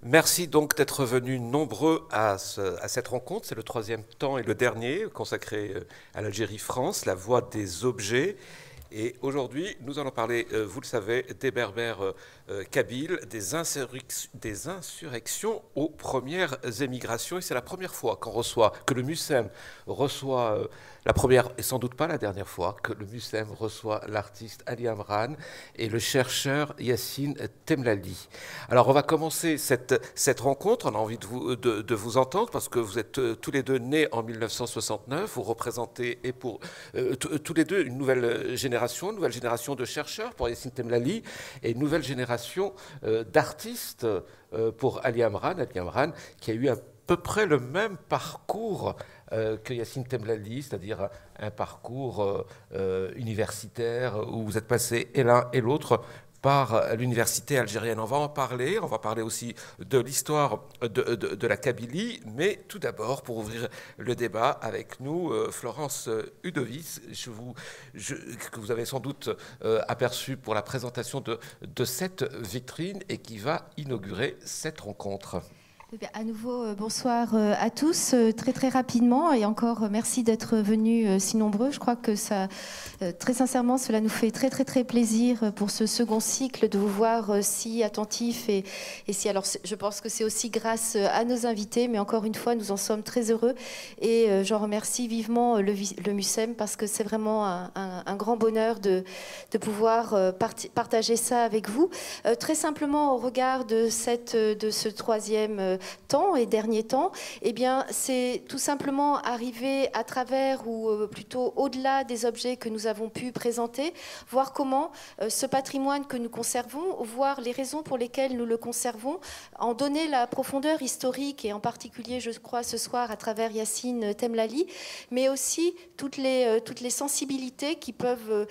Merci donc d'être venus nombreux à cette rencontre. C'est le troisième temps et le dernier consacré à l'Algérie-France, la voie des objets. Et aujourd'hui, nous allons parler, vous le savez, des Berbères kabyles, des insurrections aux premières émigrations. Et c'est la première fois que le MUSEM reçoit, la première et sans doute pas la dernière fois, que le MUSEM reçoit l'artiste Ali Amran et le chercheur Yassine Temlali. Alors on va commencer cette rencontre. On a envie de vous entendre parce que vous êtes tous les deux nés en 1969. Vous représentez tous les deux une nouvelle génération de chercheurs pour Yassine Temlali et une nouvelle génération d'artistes pour Ali Amran. Ali Amran qui a eu à peu près le même parcours que Yassine Temlali, c'est-à-dire un parcours universitaire où vous êtes passés et l'un et l'autre par l'université algérienne. On va en parler, on va parler aussi de l'histoire de la Kabylie, mais tout d'abord, pour ouvrir le débat avec nous, Florence Udovic, que vous avez sans doute aperçu pour la présentation de cette vitrine et qui va inaugurer cette rencontre. À nouveau, bonsoir à tous. Très très rapidement, et encore merci d'être venus si nombreux. Je crois que ça, très sincèrement, cela nous fait très très très plaisir pour ce second cycle de vous voir si attentifs et si. Alors, je pense que c'est aussi grâce à nos invités, mais encore une fois, nous en sommes très heureux et j'en remercie vivement le MUSEM parce que c'est vraiment un grand bonheur de pouvoir partager ça avec vous. Très simplement, au regard de ce troisième temps et dernier temps, eh bien, c'est tout simplement arriver à travers ou plutôt au-delà des objets que nous avons pu présenter, voir comment ce patrimoine que nous conservons, voir les raisons pour lesquelles nous le conservons, en donner la profondeur historique et en particulier, je crois, ce soir à travers Yassine Temlali, mais aussi toutes les sensibilités qu'ils peuvent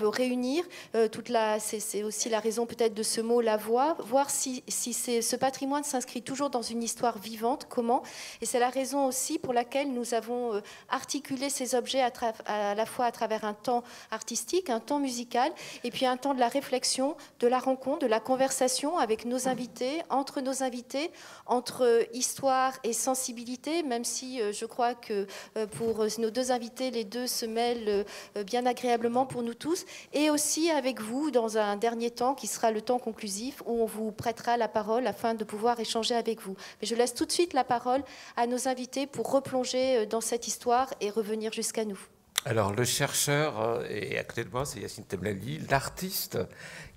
réunir. C'est aussi la raison peut-être de ce mot, la voix, voir si ce patrimoine s'inscrit toujours dans une histoire vivante, comment. Et c'est la raison aussi pour laquelle nous avons articulé ces objets à la fois à travers un temps artistique, un temps musical, et puis un temps de la réflexion, de la rencontre, de la conversation avec nos invités, entre histoire et sensibilité, même si je crois que pour nos deux invités, les deux se mêlent bien agréablement pour nous tous, et aussi avec vous dans un dernier temps qui sera le temps conclusif où on vous prêtera la parole afin de pouvoir échanger avec vous. Mais je laisse tout de suite la parole à nos invités pour replonger dans cette histoire et revenir jusqu'à nous. Alors, le chercheur, et à côté de moi, c'est Yassine Temlali, l'artiste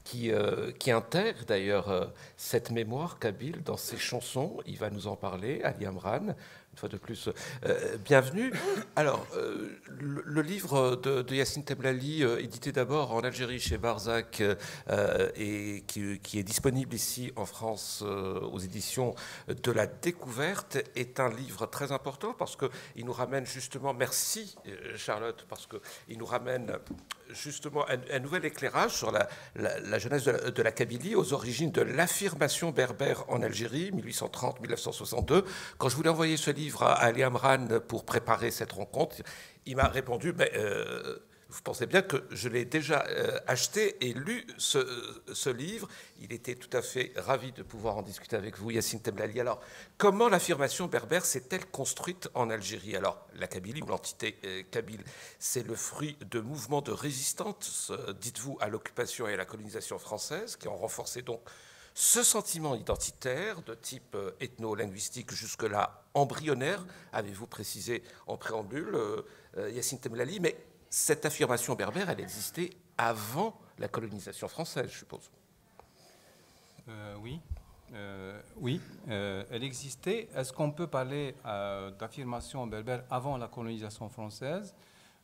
qui intègre d'ailleurs cette mémoire kabyle dans ses chansons. Il va nous en parler, Ali Amran. Une fois de plus, bienvenue. Alors, le livre de Yassine Temlali, édité d'abord en Algérie chez Barzac et qui est disponible ici en France aux éditions de la Découverte, est un livre très important parce qu'il nous ramène justement, merci Charlotte, parce qu'il nous ramène justement un nouvel éclairage sur la jeunesse de la Kabylie, aux origines de l'affirmation berbère en Algérie, 1830-1962. Quand je voulais envoyer ce livre à Ali Amran pour préparer cette rencontre, il m'a répondu vous pensez bien que je l'ai déjà acheté et lu ce livre. Il était tout à fait ravi de pouvoir en discuter avec vous, Yassine Temlali. Alors, comment l'affirmation berbère s'est-elle construite en Algérie? Alors, la Kabylie ou l'entité kabyle, c'est le fruit de mouvements de résistance, dites-vous, à l'occupation et à la colonisation française, qui ont renforcé donc ce sentiment identitaire de type ethno-linguistique jusque-là embryonnaire, avez-vous précisé en préambule, Yassine Temlali, mais cette affirmation berbère, elle existait avant la colonisation française, je suppose. Oui, elle existait. Est-ce qu'on peut parler d'affirmation berbère avant la colonisation française?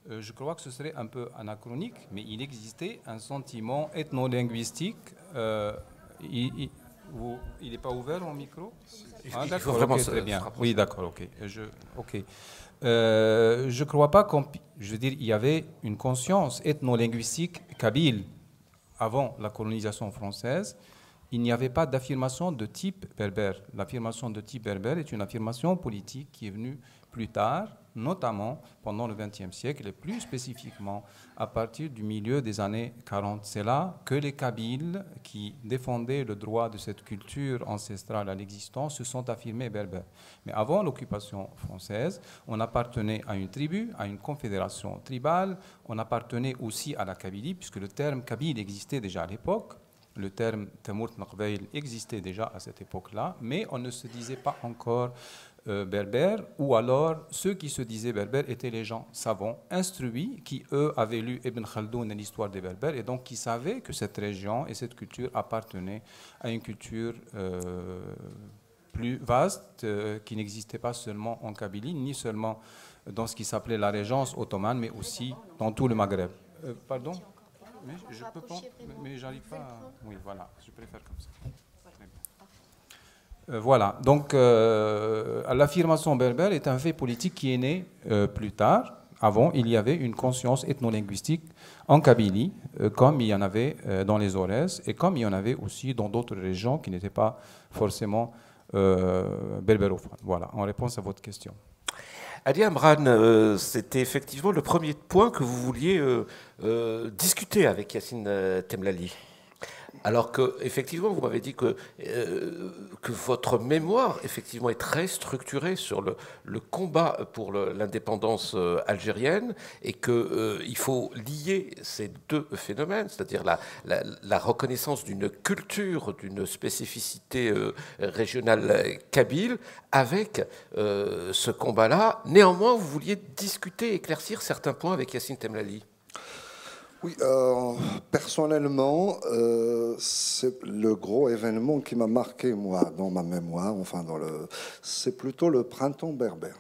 Je crois que ce serait un peu anachronique, mais il existait un sentiment ethno-linguistique. Il n'est pas ouvert mon micro? D'accord, okay, très bien. Oui, d'accord, ok. Je ne crois pas je veux dire, il y avait une conscience ethno-linguistique kabyle avant la colonisation française. Il n'y avait pas d'affirmation de type berbère. L'affirmation de type berbère est une affirmation politique qui est venue plus tard, notamment pendant le XXe siècle et plus spécifiquement à partir du milieu des années 40. C'est là que les Kabyles, qui défendaient le droit de cette culture ancestrale à l'existence, se sont affirmés berbères. Mais avant l'occupation française, on appartenait à une tribu, à une confédération tribale, on appartenait aussi à la Kabylie, puisque le terme Kabyle existait déjà à l'époque. Le terme Temurt Naqbaïl existait déjà à cette époque-là, mais on ne se disait pas encore berbères, ou alors ceux qui se disaient berbères étaient les gens savants, instruits, qui eux avaient lu Ibn Khaldoun et l'histoire des berbères, et donc qui savaient que cette région et cette culture appartenaient à une culture plus vaste, qui n'existait pas seulement en Kabylie, ni seulement dans ce qui s'appelait la Régence ottomane, mais aussi dans tout le Maghreb. Pardon? Mais je peux pas, mais j'arrive pas à... Oui, voilà, je préfère comme ça. Très bien. Voilà, donc l'affirmation berbère est un fait politique qui est né plus tard. Avant, il y avait une conscience ethno-linguistique en Kabylie, comme il y en avait dans les Aurès, et comme il y en avait aussi dans d'autres régions qui n'étaient pas forcément berbérophones. Voilà, en réponse à votre question. Ali Amran, c'était effectivement le premier point que vous vouliez discuter avec Yacine Temlali. Alors que, effectivement, vous m'avez dit que votre mémoire, effectivement, est très structurée sur le combat pour l'indépendance algérienne et qu'il faut lier ces deux phénomènes, c'est-à-dire la reconnaissance d'une culture, d'une spécificité régionale kabyle, avec ce combat-là. Néanmoins, vous vouliez discuter, éclaircir certains points avec Yacine Temlali. Oui, personnellement, c'est le gros événement qui m'a marqué, moi, dans ma mémoire, enfin, c'est plutôt le printemps berbère.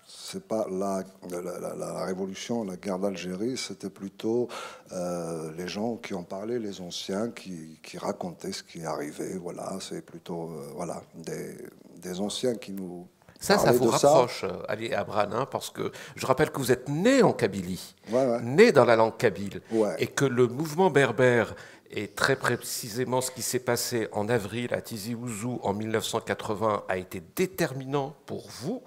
C'est pas la révolution, la guerre d'Algérie, c'était plutôt les gens qui en parlaient, les anciens, qui racontaient ce qui arrivait. Voilà, c'est plutôt voilà, des anciens qui nous... Ça vous rapproche, Ali Amran, hein, parce que je rappelle que vous êtes né en Kabylie, né dans la langue kabyle, et que le mouvement berbère est très précisément ce qui s'est passé en avril à Tizi Ouzou en 1980 a été déterminant pour vous,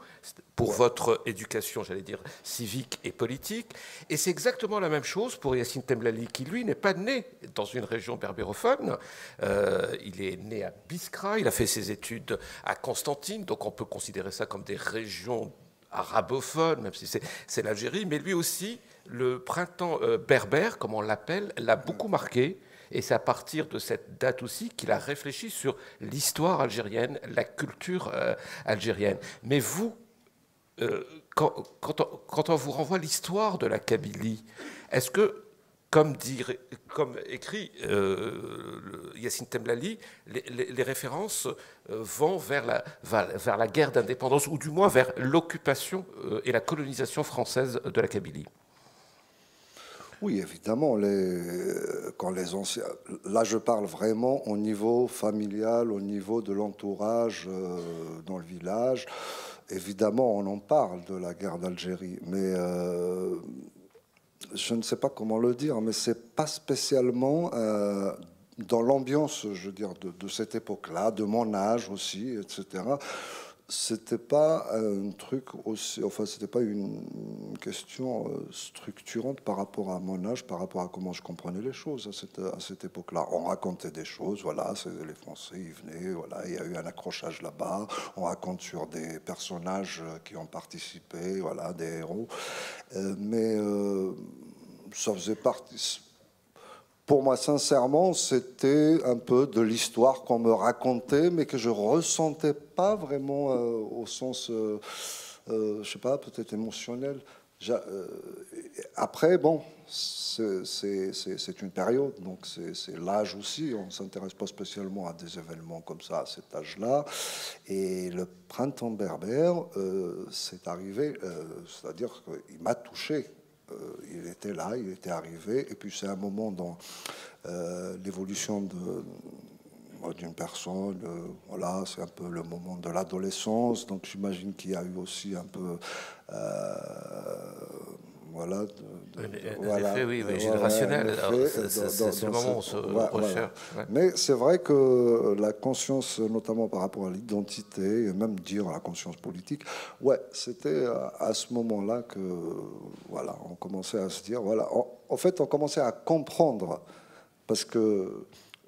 pour votre éducation, j'allais dire, civique et politique. Et c'est exactement la même chose pour Yacine Temlali, qui, lui, n'est pas né dans une région berbérophone. Il est né à Biskra, il a fait ses études à Constantine, donc on peut considérer ça comme des régions arabophones, même si c'est l'Algérie. Mais lui aussi, le printemps berbère, comme on l'appelle, l'a beaucoup marqué. Et c'est à partir de cette date aussi qu'il a réfléchi sur l'histoire algérienne, la culture algérienne. Mais vous, quand on vous renvoie l'histoire de la Kabylie, est-ce que, comme écrit Yacine Temlali, les références vont vers la guerre d'indépendance, ou du moins vers l'occupation et la colonisation française de la Kabylie? Oui, évidemment, quand les anciens... Là, je parle vraiment au niveau familial, au niveau de l'entourage dans le village. Évidemment, on en parle de la guerre d'Algérie, mais je ne sais pas comment le dire, mais c'est pas spécialement dans l'ambiance, je veux dire, de cette époque-là, de mon âge aussi, etc. C'était pas un truc aussi, enfin, c'était pas une question structurante par rapport à mon âge, par rapport à comment je comprenais les choses à cette époque-là. On racontait des choses, voilà, les Français, ils venaient, voilà, il y a eu un accrochage là-bas. On raconte sur des personnages qui ont participé, voilà, des héros. Mais ça faisait partie... Pour moi, sincèrement, c'était un peu de l'histoire qu'on me racontait, mais que je ressentais pas vraiment au sens, je sais pas, peut-être émotionnel. Après, bon, c'est une période, donc c'est l'âge aussi. On ne s'intéresse pas spécialement à des événements comme ça à cet âge-là. Et le printemps berbère, c'est arrivé, c'est-à-dire qu'il m'a touché. Il était là, il était arrivé, et puis c'est un moment dans l'évolution d'une personne, voilà, c'est un peu le moment de l'adolescence, donc j'imagine qu'il y a eu aussi un peu Voilà, voilà, effet, oui, générationnel. C'est le moment où on se recherche. Ouais. Mais c'est vrai que la conscience, notamment par rapport à l'identité, et même dire la conscience politique, ouais, c'était à ce moment-là que, voilà, on commençait à se dire, voilà, en fait, on commençait à comprendre, parce que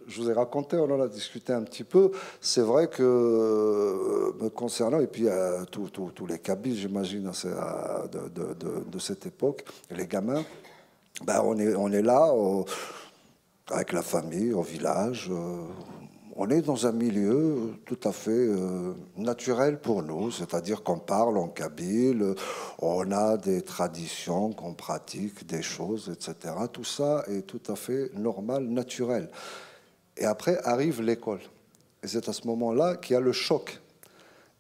je vous ai raconté, on en a discuté un petit peu. C'est vrai que me concernant, et puis tous les Kabyles, j'imagine, de cette époque, les gamins, ben on est là avec la famille, au village. On est dans un milieu tout à fait naturel pour nous, c'est-à-dire qu'on parle en kabyle, on a des traditions qu'on pratique, des choses, etc. Tout ça est tout à fait normal, naturel. Et après arrive l'école. Et c'est à ce moment-là qu'il y a le choc.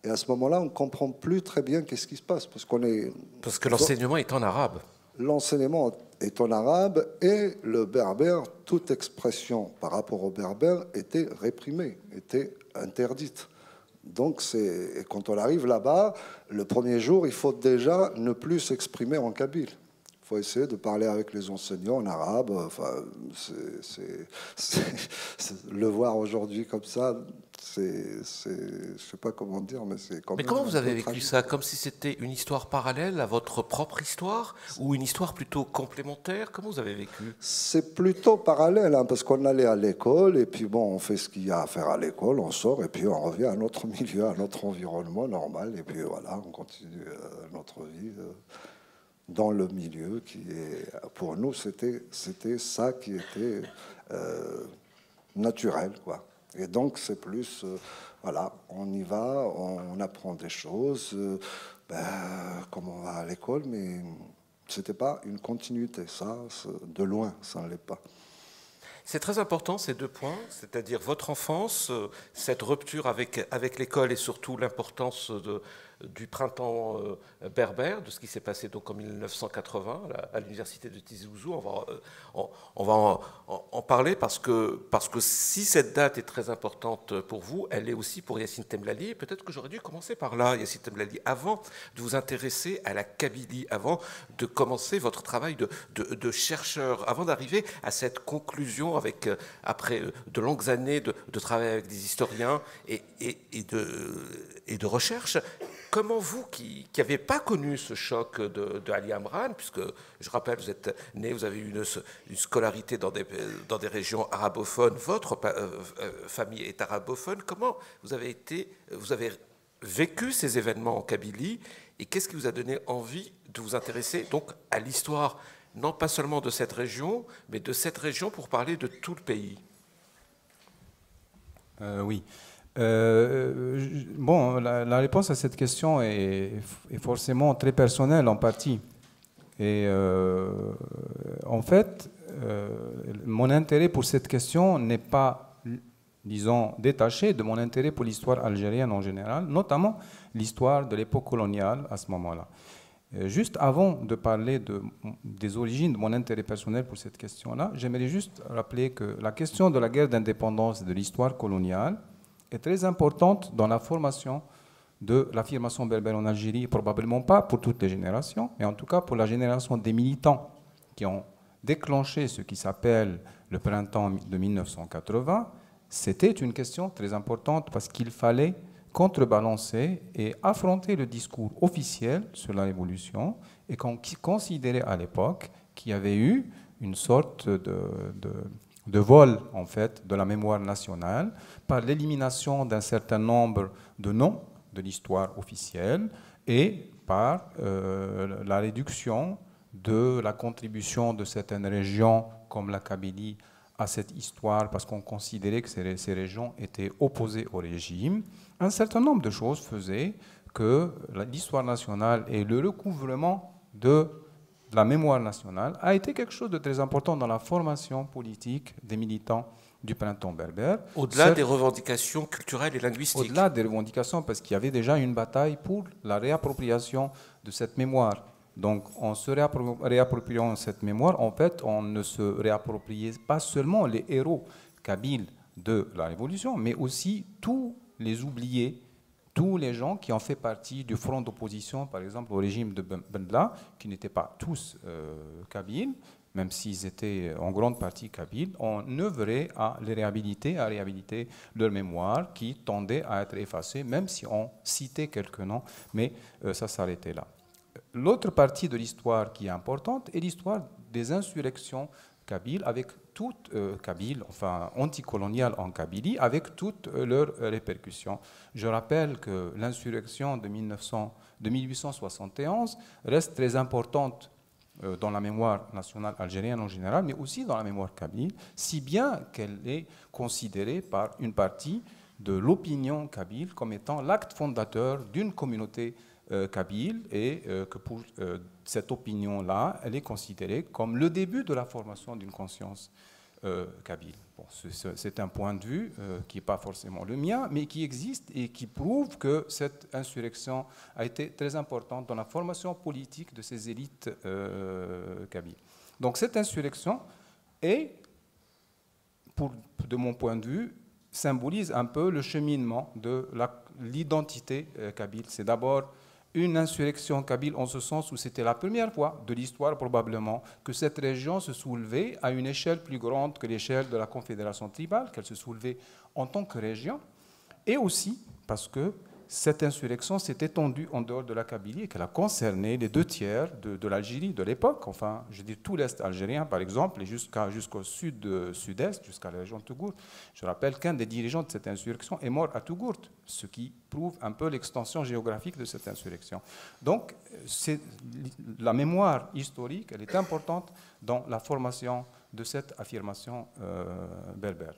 Et à ce moment-là, on ne comprend plus très bien qu'est-ce qui se passe. Parce que l'enseignement est en arabe. L'enseignement est en arabe et le berbère, toute expression par rapport au berbère était réprimée, était interdite. Donc, quand on arrive là-bas, le premier jour, il faut déjà ne plus s'exprimer en kabyle. Il faut essayer de parler avec les enseignants en arabe. Enfin, le voir aujourd'hui comme ça, je ne sais pas comment dire, mais c'est quand même. Mais comment vous avez vécu tragique. ça? Comme si c'était une histoire parallèle à votre propre histoire ou une histoire plutôt complémentaire? Comment vous avez vécu? C'est plutôt parallèle, hein, parce qu'on allait à l'école et puis bon, on fait ce qu'il y a à faire à l'école, on sort et puis on revient à notre milieu, à notre environnement normal et puis voilà, on continue notre vie. Dans le milieu qui est, pour nous, c'était ça qui était naturel, quoi. Et donc, c'est plus, voilà, on y va, on apprend des choses, comme on va à l'école, mais c'était pas une continuité, ça, de loin, ça ne l'est pas. C'est très important ces deux points, c'est-à-dire votre enfance, cette rupture avec l'école et surtout l'importance du printemps berbère, de ce qui s'est passé donc en 1980 à l'université de Tizi Ouzou. On va en parler parce que si cette date est très importante pour vous, elle est aussi pour Yacine Temlali. Et peut-être que j'aurais dû commencer par là, Yacine Temlali, avant de vous intéresser à la Kabylie, avant de commencer votre travail de chercheur, avant d'arriver à cette conclusion après de longues années de travail avec des historiens et de recherche. Comment vous, qui n'avez pas connu ce choc de Ali Amran, puisque je rappelle, vous êtes né, vous avez eu une scolarité dans des régions arabophones, votre famille est arabophone, comment vous avez vécu ces événements en Kabylie et qu'est-ce qui vous a donné envie de vous intéresser donc à l'histoire, non pas seulement de cette région, mais de cette région pour parler de tout le pays? Oui. Bon, la réponse à cette question est forcément très personnelle en partie. Et en fait, mon intérêt pour cette question n'est pas, disons, détaché de mon intérêt pour l'histoire algérienne en général, notamment l'histoire de l'époque coloniale à ce moment-là. Juste avant de parler des origines de mon intérêt personnel pour cette question-là, j'aimerais juste rappeler que la question de la guerre d'indépendance et de l'histoire coloniale est très importante dans la formation de l'affirmation berbère en Algérie, probablement pas pour toutes les générations, mais en tout cas pour la génération des militants qui ont déclenché ce qui s'appelle le printemps de 1980. C'était une question très importante parce qu'il fallait contrebalancer et affronter le discours officiel sur la révolution et qu'on considérait à l'époque qu'il y avait eu une sorte de vol en fait de la mémoire nationale par l'élimination d'un certain nombre de noms de l'histoire officielle et par la réduction de la contribution de certaines régions comme la Kabylie à cette histoire parce qu'on considérait que ces régions étaient opposées au régime. Un certain nombre de choses faisaient que l'histoire nationale et le recouvrement de la mémoire nationale a été quelque chose de très important dans la formation politique des militants du printemps berbère. Au-delà des revendications culturelles et linguistiques. Au-delà des revendications, parce qu'il y avait déjà une bataille pour la réappropriation de cette mémoire. Donc, en se réappropriant cette mémoire, en fait, on ne se réappropriait pas seulement les héros kabyles de la Révolution, mais aussi tous les oubliés tous les gens qui ont fait partie du front d'opposition, par exemple, au régime de Ben Bella, qui n'étaient pas tous kabyles, même s'ils étaient en grande partie kabyles, ont œuvré à les réhabiliter, à réhabiliter leur mémoire qui tendait à être effacée, même si on citait quelques noms, mais ça s'arrêtait là. L'autre partie de l'histoire qui est importante est l'histoire des insurrections kabyles, avec toutes enfin anticoloniales en Kabylie, avec toutes leurs répercussions. Je rappelle que l'insurrection de 1871 reste très importante dans la mémoire nationale algérienne en général, mais aussi dans la mémoire kabyle, si bien qu'elle est considérée par une partie de l'opinion kabyle comme étant l'acte fondateur d'une communauté kabyle, et que pour cette opinion-là, elle est considérée comme le début de la formation d'une conscience kabyle. Bon, c'est un point de vue qui n'est pas forcément le mien, mais qui existe et qui prouve que cette insurrection a été très importante dans la formation politique de ces élites kabyles. Donc cette insurrection est, de mon point de vue, symbolise un peu le cheminement de l'identité kabyle. C'est d'abord une insurrection kabyle en ce sens où c'était la première fois de l'histoire probablement que cette région se soulevait à une échelle plus grande que l'échelle de la confédération tribale, qu'elle se soulevait en tant que région, et aussi parce que cette insurrection s'est étendue en dehors de la Kabylie et qu'elle a concerné les 2/3 de l'Algérie de l'époque, enfin, je dis tout l'Est algérien par exemple, et jusqu'au sud-est, jusqu'à la région de Tougourt. Je rappelle qu'un des dirigeants de cette insurrection est mort à Tougourt, ce qui prouve un peu l'extension géographique de cette insurrection. Donc, la mémoire historique, elle est importante dans la formation de cette affirmation berbère.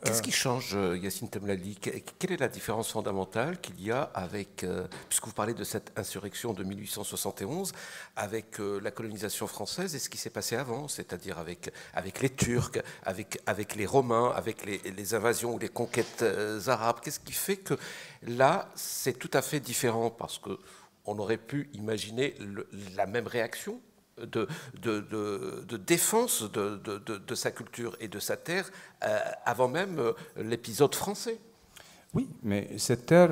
Qu'est-ce qui change, Yacine Temlali? Quelle est la différence fondamentale qu'il y a avec, puisque vous parlez de cette insurrection de 1871, avec la colonisation française et ce qui s'est passé avant, c'est-à-dire avec les Turcs, avec les Romains, avec les invasions ou les conquêtes arabes? Qu'est-ce qui fait que là, c'est tout à fait différent? Parce qu'on aurait pu imaginer la même réaction de défense de sa culture et de sa terre avant même l'épisode français. Oui, mais cette terre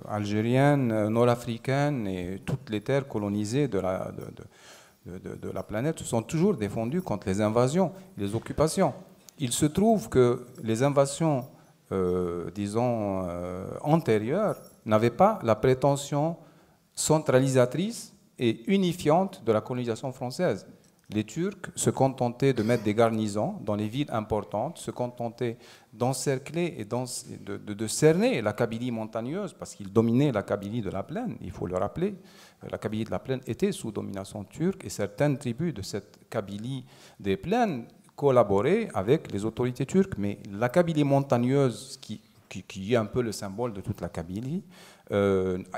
algérienne, nord-africaine et toutes les terres colonisées de la planète sont toujours défendues contre les invasions, les occupations. Il se trouve que les invasions, disons, antérieures n'avaient pas la prétention centralisatrice et unifiante de la colonisation française. Les Turcs se contentaient de mettre des garnisons dans les villes importantes, se contentaient d'encercler et de cerner la Kabylie montagneuse, parce qu'ils dominaient la Kabylie de la plaine, il faut le rappeler. La Kabylie de la plaine était sous domination turque, et certaines tribus de cette Kabylie des plaines collaboraient avec les autorités turques. Mais la Kabylie montagneuse, qui est un peu le symbole de toute la Kabylie,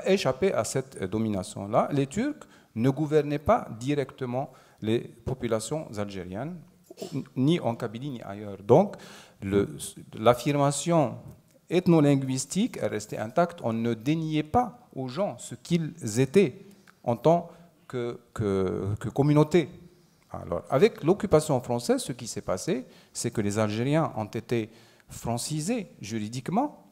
échappait à cette domination-là. Les Turcs ne gouvernaient pas directement les populations algériennes, ni en Kabylie ni ailleurs. Donc, l'affirmation ethno-linguistique est restée intacte. On ne déniait pas aux gens ce qu'ils étaient en tant que communauté. Alors, avec l'occupation française, ce qui s'est passé, c'est que les Algériens ont été francisés juridiquement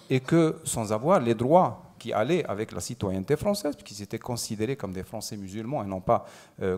et que, sans avoir les droits qui allaient avec la citoyenneté française, puisqu'ils étaient considérés comme des Français musulmans et non pas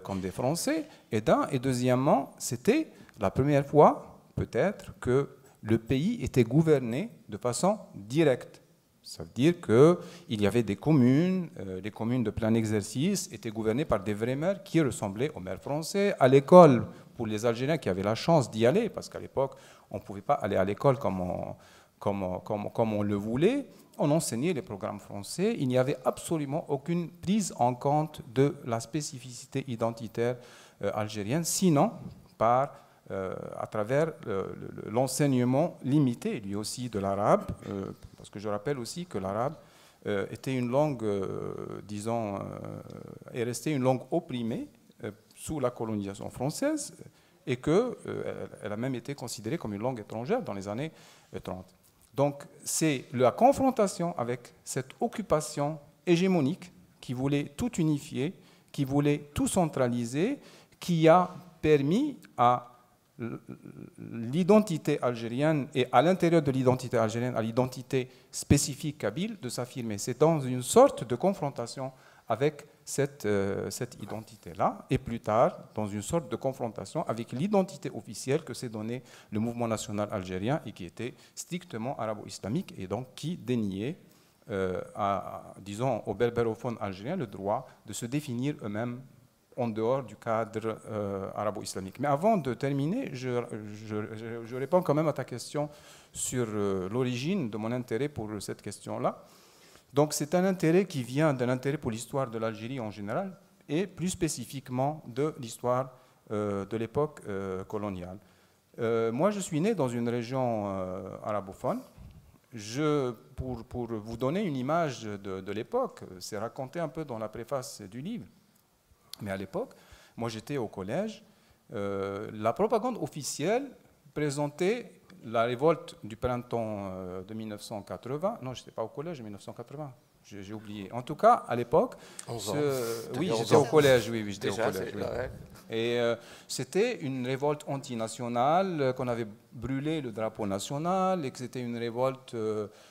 comme des Français, et deuxièmement, c'était la première fois, peut-être, que le pays était gouverné de façon directe. Ça veut dire qu'il y avait des communes, les communes de plein exercice étaient gouvernées par des vrais maires qui ressemblaient aux maires français. À l'école, pour les Algériens qui avaient la chance d'y aller, parce qu'à l'époque, on ne pouvait pas aller à l'école comme on le voulait, on enseignait les programmes français. Il n'y avait absolument aucune prise en compte de la spécificité identitaire algérienne, sinon à travers l'enseignement limité, lui aussi, de l'arabe, parce que je rappelle aussi que l'arabe était une langue, disons, est restée une langue opprimée sous la colonisation française, et qu'elle a même été considérée comme une langue étrangère dans les années 30. Donc c'est la confrontation avec cette occupation hégémonique qui voulait tout unifier, qui voulait tout centraliser, qui a permis à l'identité algérienne et à l'intérieur de l'identité algérienne, à l'identité spécifique kabyle, de s'affirmer. C'est dans une sorte de confrontation avec cette identité-là, et plus tard, dans une sorte de confrontation avec l'identité officielle que s'est donnée le mouvement national algérien et qui était strictement arabo-islamique et donc qui déniait, disons, aux berbérophones algériens le droit de se définir eux-mêmes en dehors du cadre arabo-islamique. Mais avant de terminer, je réponds quand même à ta question sur l'origine de mon intérêt pour cette question-là. Donc c'est un intérêt qui vient d'un intérêt pour l'histoire de l'Algérie en général et plus spécifiquement de l'histoire de l'époque coloniale. Moi, je suis né dans une région arabophone. Pour vous donner une image de l'époque, c'est raconté un peu dans la préface du livre. Mais à l'époque, moi j'étais au collège, la propagande officielle présentait la révolte du printemps de 1980. Non, je n'étais pas au collège en 1980, j'ai oublié. En tout cas, à l'époque, oui, j'étais au collège, oui, j'étais au collège. Oui. Et c'était une révolte antinationale, qu'on avait brûlé le drapeau national, et que c'était une révolte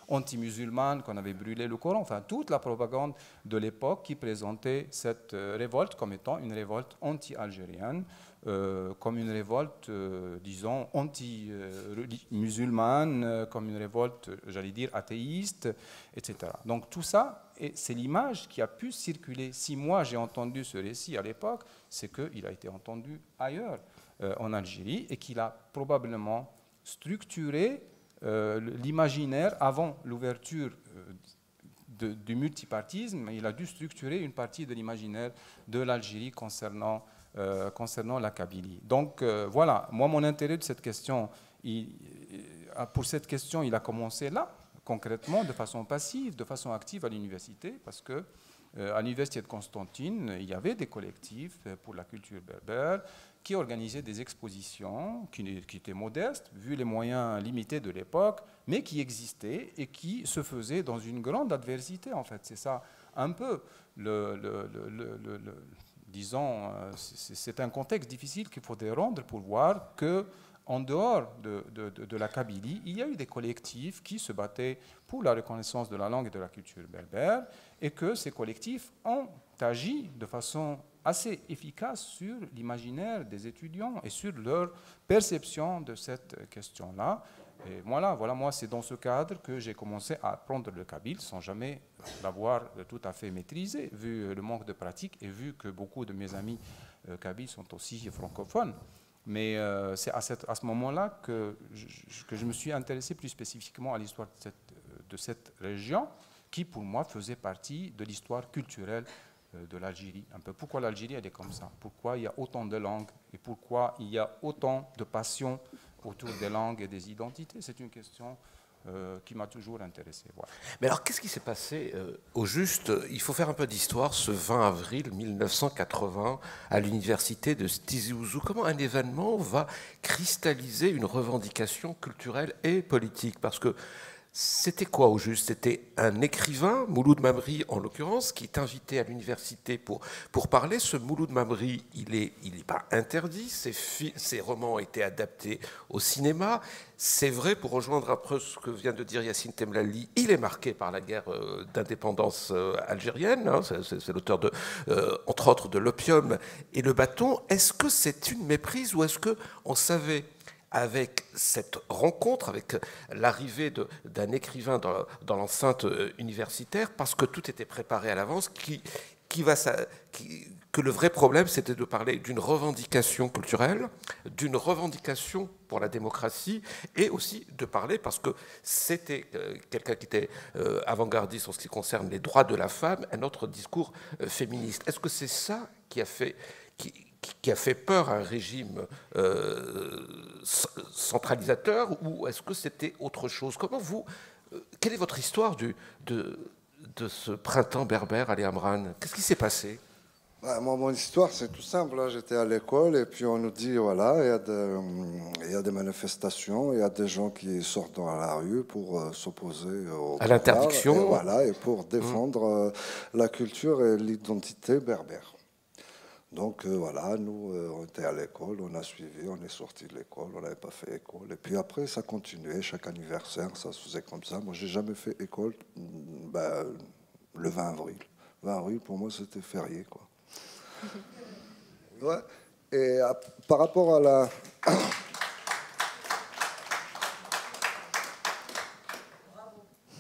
anti-musulmane, qu'on avait brûlé le Coran. Enfin, toute la propagande de l'époque qui présentait cette révolte comme étant une révolte anti-algérienne, comme une révolte, disons, anti-musulmane, comme une révolte, j'allais dire, athéiste, etc. Donc tout ça, c'est l'image qui a pu circuler. Si moi j'ai entendu ce récit à l'époque, c'est qu'il a été entendu ailleurs, en Algérie, et qu'il a probablement structuré l'imaginaire avant l'ouverture du multipartisme. Il a dû structurer une partie de l'imaginaire de l'Algérie concernant la Kabylie. Donc voilà, moi mon intérêt de cette question, pour cette question, il a commencé là, concrètement, de façon passive, de façon active à l'université, parce que à l'université de Constantine, il y avait des collectifs pour la culture berbère qui organisaient des expositions qui étaient modestes, vu les moyens limités de l'époque, mais qui existaient et qui se faisaient dans une grande adversité, en fait. C'est ça un peu disons, c'est un contexte difficile qu'il faut rendre pour voir que en dehors de la Kabylie, il y a eu des collectifs qui se battaient pour la reconnaissance de la langue et de la culture berbère, et que ces collectifs ont agi de façon assez efficace sur l'imaginaire des étudiants et sur leur perception de cette question-là. Et voilà, moi, c'est dans ce cadre que j'ai commencé à apprendre le kabyle sans jamais l'avoir tout à fait maîtrisé, vu le manque de pratique et vu que beaucoup de mes amis kabyles sont aussi francophones. Mais c'est à ce moment-là que je me suis intéressé plus spécifiquement à l'histoire de cette région qui, pour moi, faisait partie de l'histoire culturelle de l'Algérie. Un peu pourquoi l'Algérie, elle est comme ça, pourquoi il y a autant de langues et pourquoi il y a autant de passion autour des langues et des identités. C'est une question qui m'a toujours intéressé. Voilà. Mais alors, qu'est-ce qui s'est passé au juste? Il faut faire un peu d'histoire. Ce 20 avril 1980, à l'université de Tizi Ouzou, comment un événement va cristalliser une revendication culturelle et politique? Parce que c'était quoi au juste? C'était un écrivain, Mouloud Mamri en l'occurrence, qui est invité à l'université pour parler. Ce Mouloud Mamri, il est pas interdit, ses romans ont été adaptés au cinéma. C'est vrai, pour rejoindre un peu ce que vient de dire Yacine Temlali, il est marqué par la guerre d'indépendance algérienne, hein, c'est l'auteur entre autres de L'Opium et Le Bâton. Est-ce que c'est une méprise ou est-ce qu'on savait, avec cette rencontre, avec l'arrivée d'un écrivain dans l'enceinte universitaire, parce que tout était préparé à l'avance, que le vrai problème, c'était de parler d'une revendication culturelle, d'une revendication pour la démocratie, et aussi de parler, parce que c'était quelqu'un qui était avant-gardiste en ce qui concerne les droits de la femme, un autre discours féministe. Est-ce que c'est ça qui a fait peur à un régime centralisateur, ou est-ce que c'était autre chose? Quelle est votre histoire de ce printemps berbère, Ali Amran? Qu'est-ce qui s'est passé? Moi, mon histoire, c'est tout simple. J'étais à l'école et puis on nous dit, voilà, il y a des manifestations, il y a des gens qui sortent dans la rue pour s'opposer à l'interdiction. Et pour défendre la culture et l'identité berbère. Donc voilà, nous, on était à l'école, on a suivi, on est sorti de l'école, on n'avait pas fait école. Et puis après, ça continuait, chaque anniversaire, ça se faisait comme ça. Moi, j'ai jamais fait école le 20 avril. 20 avril, pour moi, c'était férié, quoi. Ouais. Et par rapport à la...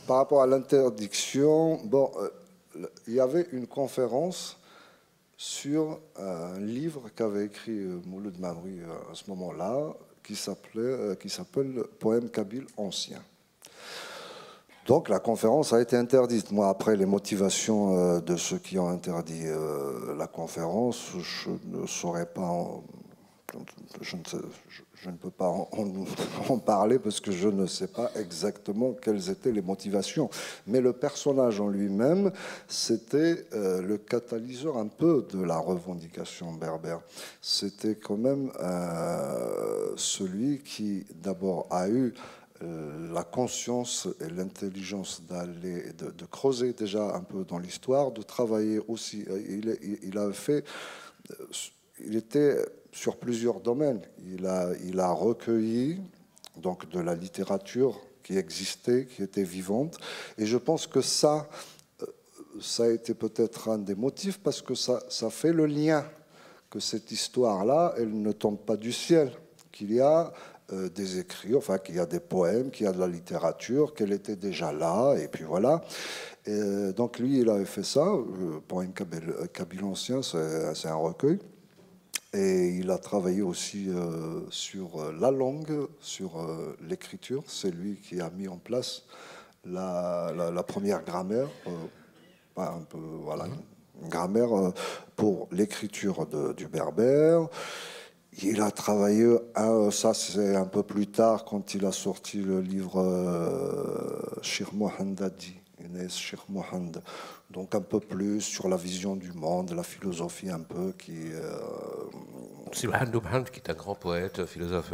Par rapport à l'interdiction, bon, il y avait une conférence sur un livre qu'avait écrit Mouloud Mamri à ce moment-là, qui s'appelle Poème kabyle ancien. Donc la conférence a été interdite. Moi, après les motivations de ceux qui ont interdit la conférence, je ne saurais pas, je ne peux pas en parler parce que je ne sais pas exactement quelles étaient les motivations. Mais le personnage en lui-même, c'était le catalyseur un peu de la revendication berbère. C'était quand même celui qui d'abord a eu la conscience et l'intelligence d'aller, de creuser déjà un peu dans l'histoire, de travailler aussi. Il était sur plusieurs domaines. Il a recueilli donc de la littérature qui existait, qui était vivante, et je pense que ça a été peut-être un des motifs parce que ça fait le lien que cette histoire-là, elle ne tombe pas du ciel, qu'il y a des écrits, enfin qu'il y a des poèmes, qu'il y a de la littérature, qu'elle était déjà là, et puis voilà. Et donc lui, il avait fait ça. Poème kabyle ancien, c'est un recueil. Et il a travaillé aussi sur la langue, sur l'écriture. C'est lui qui a mis en place la première grammaire, un peu, voilà, une grammaire pour l'écriture du berbère. Il a travaillé, ça c'est un peu plus tard, quand il a sorti le livre Cheikh Mohandadi, Inès Cheikh Mohand. Donc un peu plus sur la vision du monde, la philosophie un peu qui... C'est Mohand qui est un grand poète, philosophe.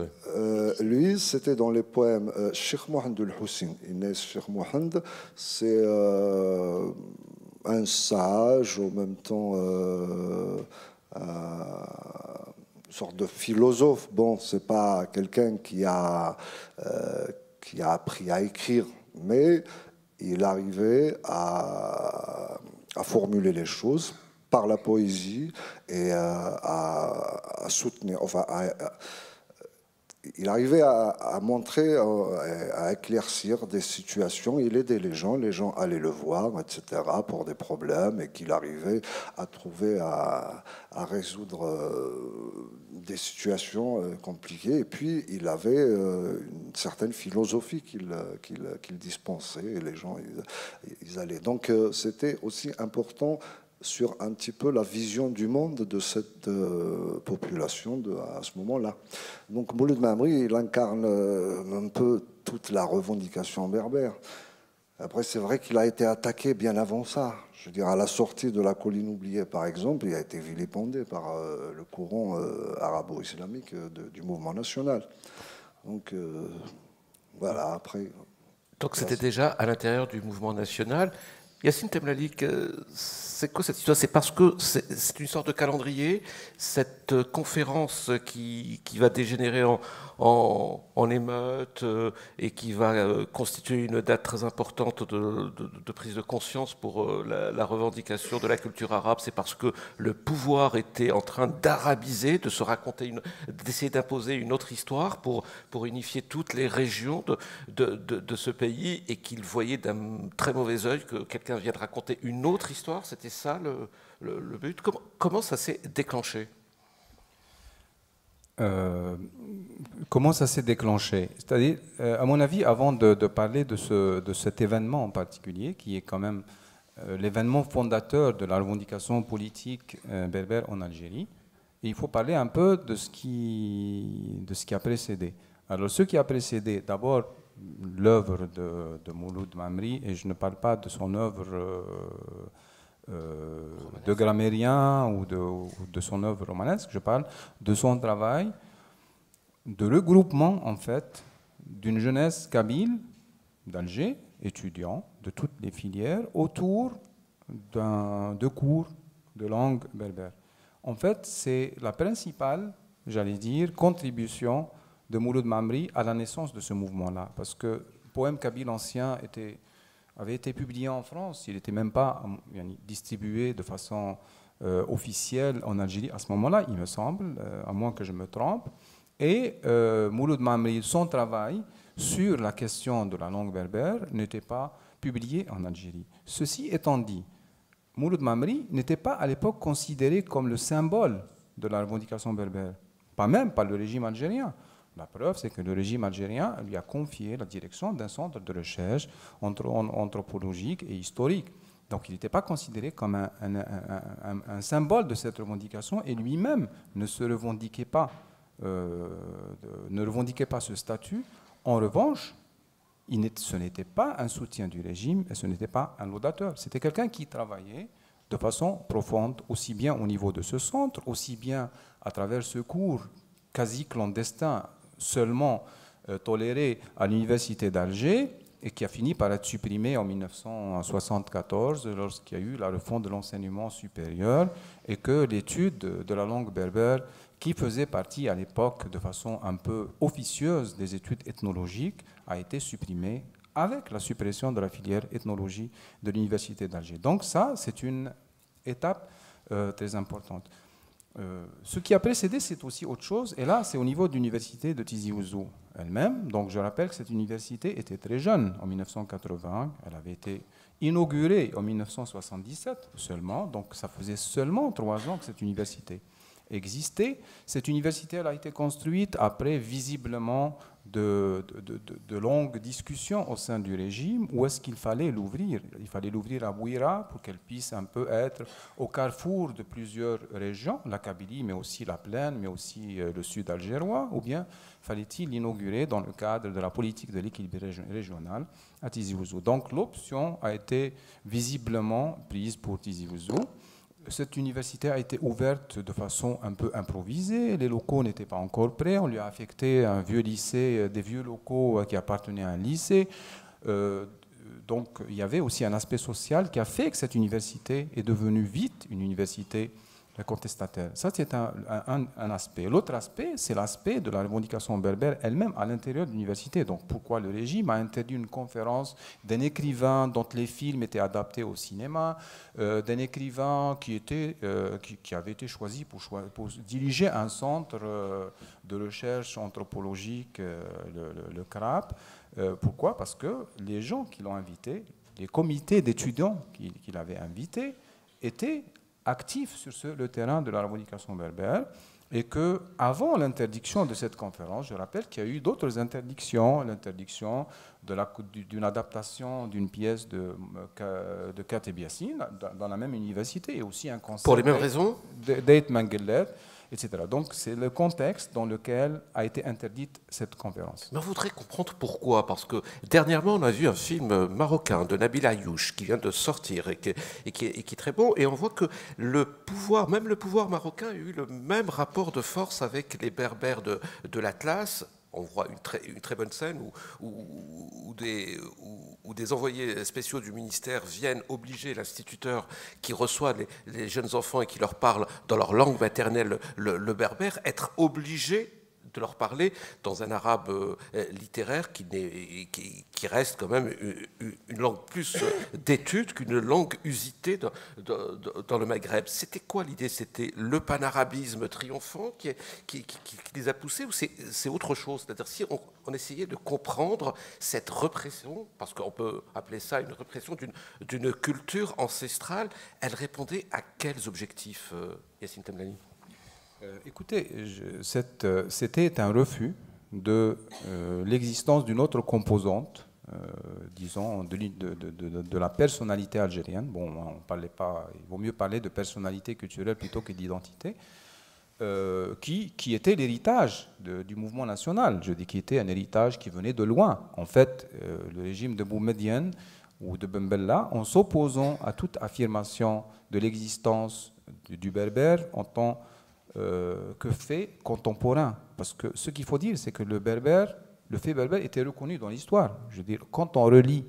Lui, c'était dans les poèmes Cheikh Mohand al-Hussein. Inès Cheikh Mohand, c'est un sage, en même temps... sorte de philosophe. Bon, c'est pas quelqu'un qui a appris à écrire, mais il arrivait à formuler les choses par la poésie et à soutenir, enfin, il arrivait à montrer, à éclaircir des situations. Il aidait les gens allaient le voir, etc., pour des problèmes, et qu'il arrivait à trouver, à résoudre des situations compliquées. Et puis, il avait une certaine philosophie qu'il dispensait, et les gens, ils allaient. Donc, c'était aussi important sur un petit peu la vision du monde de cette population à ce moment-là. Donc Mouloud Mamri, il incarne un peu toute la revendication berbère. Après, c'est vrai qu'il a été attaqué bien avant ça. Je veux dire, à la sortie de la colline oubliée, par exemple, il a été vilipendé par le courant arabo-islamique du mouvement national. Donc, voilà, après... Donc c'était déjà à l'intérieur du mouvement national. Yacine Temlalik, c'est quoi cette histoire? C'est parce que c'est une sorte de calendrier, cette conférence qui va dégénérer en émeute et qui va constituer une date très importante de prise de conscience pour la revendication de la culture arabe. C'est parce que le pouvoir était en train d'arabiser, de se raconter, d'essayer d'imposer une autre histoire pour unifier toutes les régions de ce pays, et qu'il voyait d'un très mauvais œil que quelqu'un vienne raconter une autre histoire. C'était ça le but. Comment ça s'est déclenché? Comment ça s'est déclenché? C'est-à-dire, à mon avis, avant de parler de cet événement en particulier, qui est quand même l'événement fondateur de la revendication politique berbère en Algérie, il faut parler un peu de ce qui a précédé. Alors, ce qui a précédé, d'abord, l'œuvre de Mouloud Mamri, et je ne parle pas de son œuvre de grammairien ou de son œuvre romanesque, je parle de son travail de regroupement, en fait, d'une jeunesse kabyle d'Alger, étudiants de toutes les filières, autour de cours de langue berbère. en fait, c'est la principale, j'allais dire, contribution de Mouloud Mamri à la naissance de ce mouvement-là. Parce que le poème kabyle ancien avait été publié en France, il n'était même pas distribué de façon officielle en Algérie à ce moment-là, il me semble, à moins que je me trompe. Et Mouloud Mamri, son travail sur la question de la langue berbère n'était pas publié en Algérie. Ceci étant dit, Mouloud Mamri n'était pas à l'époque considéré comme le symbole de la revendication berbère, pas même par le régime algérien. La preuve, c'est que le régime algérien lui a confié la direction d'un centre de recherche anthropologique et historique. Donc il n'était pas considéré comme un symbole de cette revendication et lui-même ne revendiquait pas ce statut. En revanche, ce n'était pas un soutien du régime et ce n'était pas un laudateur. C'était quelqu'un qui travaillait de façon profonde, aussi bien au niveau de ce centre, aussi bien à travers ce cours quasi clandestin, seulement toléré à l'université d'Alger, et qui a fini par être supprimé en 1974 lorsqu'il y a eu la refonte de l'enseignement supérieur et que l'étude de la langue berbère, qui faisait partie à l'époque de façon un peu officieuse des études ethnologiques, a été supprimée avec la suppression de la filière ethnologie de l'université d'Alger. Donc ça, c'est une étape très importante. Ce qui a précédé, c'est aussi autre chose, et là, c'est au niveau de l'université de Tizi Ouzou elle-même. Donc je rappelle que cette université était très jeune en 1980, elle avait été inaugurée en 1977 seulement, donc ça faisait seulement 3 ans que cette université existait. Cette université, elle a été construite après visiblement de longues discussions au sein du régime. Où est-ce qu'il fallait l'ouvrir? Il fallait l'ouvrir à Bouira pour qu'elle puisse un peu être au carrefour de plusieurs régions, la Kabylie, mais aussi la Plaine, mais aussi le sud algérois, ou bien fallait-il l'inaugurer dans le cadre de la politique de l'équilibre régional à Tizi Ouzou? Donc l'option a été visiblement prise pour Tizi Ouzou. Cette université a été ouverte de façon un peu improvisée. Les locaux n'étaient pas encore prêts. On lui a affecté un vieux lycée, des vieux locaux qui appartenaient à un lycée. Donc il y avait aussi un aspect social qui a fait que cette université est devenue vite une université contestataire. Ça, c'est un aspect. L'autre aspect, c'est l'aspect de la revendication berbère elle-même à l'intérieur de l'université. Donc pourquoi le régime a interdit une conférence d'un écrivain dont les films étaient adaptés au cinéma, d'un écrivain qui avait été choisi pour diriger un centre de recherche anthropologique, le CRAP. Pourquoi? Parce que les gens qui l'ont invité, les comités d'étudiants qu'il avait invités, étaient actifs sur le terrain de la revendication berbère, et qu'avant l'interdiction de cette conférence, je rappelle qu'il y a eu d'autres interdictions, l'interdiction d'une adaptation d'une pièce de Kateb Yassine dans la même université, et aussi un concert pour les mêmes raisons d'Eit Mengelet, etc. Donc c'est le contexte dans lequel a été interdite cette conférence. Mais on voudrait comprendre pourquoi, parce que dernièrement on a vu un film marocain de Nabil Ayouch qui vient de sortir et qui est très bon, et on voit que même le pouvoir marocain a eu le même rapport de force avec les berbères de l'Atlas. On voit une très bonne scène où des envoyés spéciaux du ministère viennent obliger l'instituteur qui reçoit les jeunes enfants et qui leur parle dans leur langue maternelle, le berbère, être obligé de leur parler dans un arabe littéraire qui reste quand même une langue plus d'étude qu'une langue usitée dans le Maghreb. C'était quoi l'idée? C'était le panarabisme triomphant qui les a poussés, ou c'est autre chose? C'est-à-dire si on essayait de comprendre cette répression, parce qu'on peut appeler ça une répression d'une culture ancestrale, elle répondait à quels objectifs, Yacine Temlani? Écoutez, c'était un refus de l'existence d'une autre composante, disons, de la personnalité algérienne. Bon, on parlait pas, il vaut mieux parler de personnalité culturelle plutôt que d'identité, qui était l'héritage du mouvement national. Je dis qui était un héritage qui venait de loin. En fait, le régime de Boumedienne ou de Ben Bella, en s'opposant à toute affirmation de l'existence du berbère en tant que fait contemporain. Parce que ce qu'il faut dire, c'est que le fait berbère était reconnu dans l'histoire. Je veux dire, quand on relit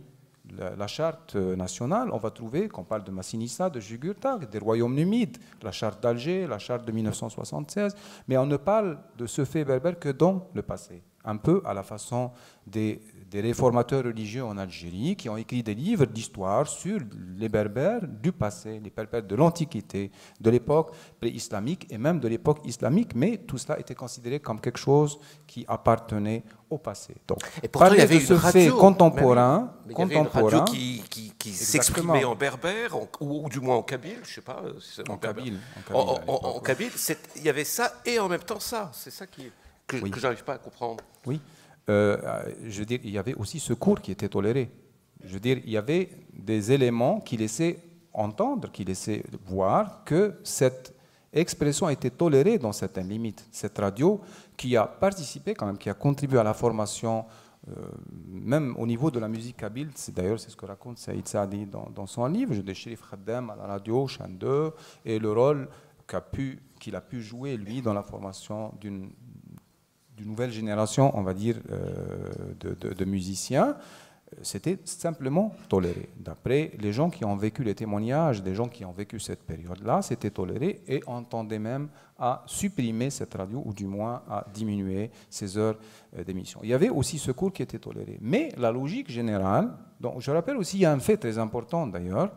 la charte nationale, on va trouver qu'on parle de Massinissa, de Jugurtha, des royaumes numides, la charte d'Alger, la charte de 1976, mais on ne parle de ce fait berbère que dans le passé, un peu à la façon des réformateurs religieux en Algérie qui ont écrit des livres d'histoire sur les berbères du passé, les berbères de l'Antiquité, de l'époque pré-islamique et même de l'époque islamique, mais tout cela était considéré comme quelque chose qui appartenait au passé. Donc, et pourtant, il y avait de ce une radio, fait contemporain, il y avait une radio qui s'exprimait en berbère, ou du moins en kabyle, je ne sais pas si c'est en kabyle. En kabyle, il y avait ça et en même temps ça. C'est ça que je n'arrive pas à comprendre. Oui. Je veux dire, il y avait aussi ce cours qui était toléré. Je veux dire, il y avait des éléments qui laissaient entendre, qui laissaient voir que cette expression a été tolérée dans certaines limites. Cette radio qui a participé quand même, qui a contribué à la formation, même au niveau de la musique kabyle, d'ailleurs c'est ce que raconte Saïd Saadi dans son livre, je dis Chérif Khaddam à la radio, Chan 2, et le rôle qu'il a pu jouer, lui, dans la formation d'une nouvelle génération, on va dire, de musiciens, c'était simplement toléré. D'après les gens qui ont vécu les témoignages, des gens qui ont vécu cette période-là, c'était toléré et on tendait même à supprimer cette radio ou du moins à diminuer ses heures d'émission. Il y avait aussi ce cours qui était toléré. Mais la logique générale, donc je rappelle aussi, il y a un fait très important d'ailleurs,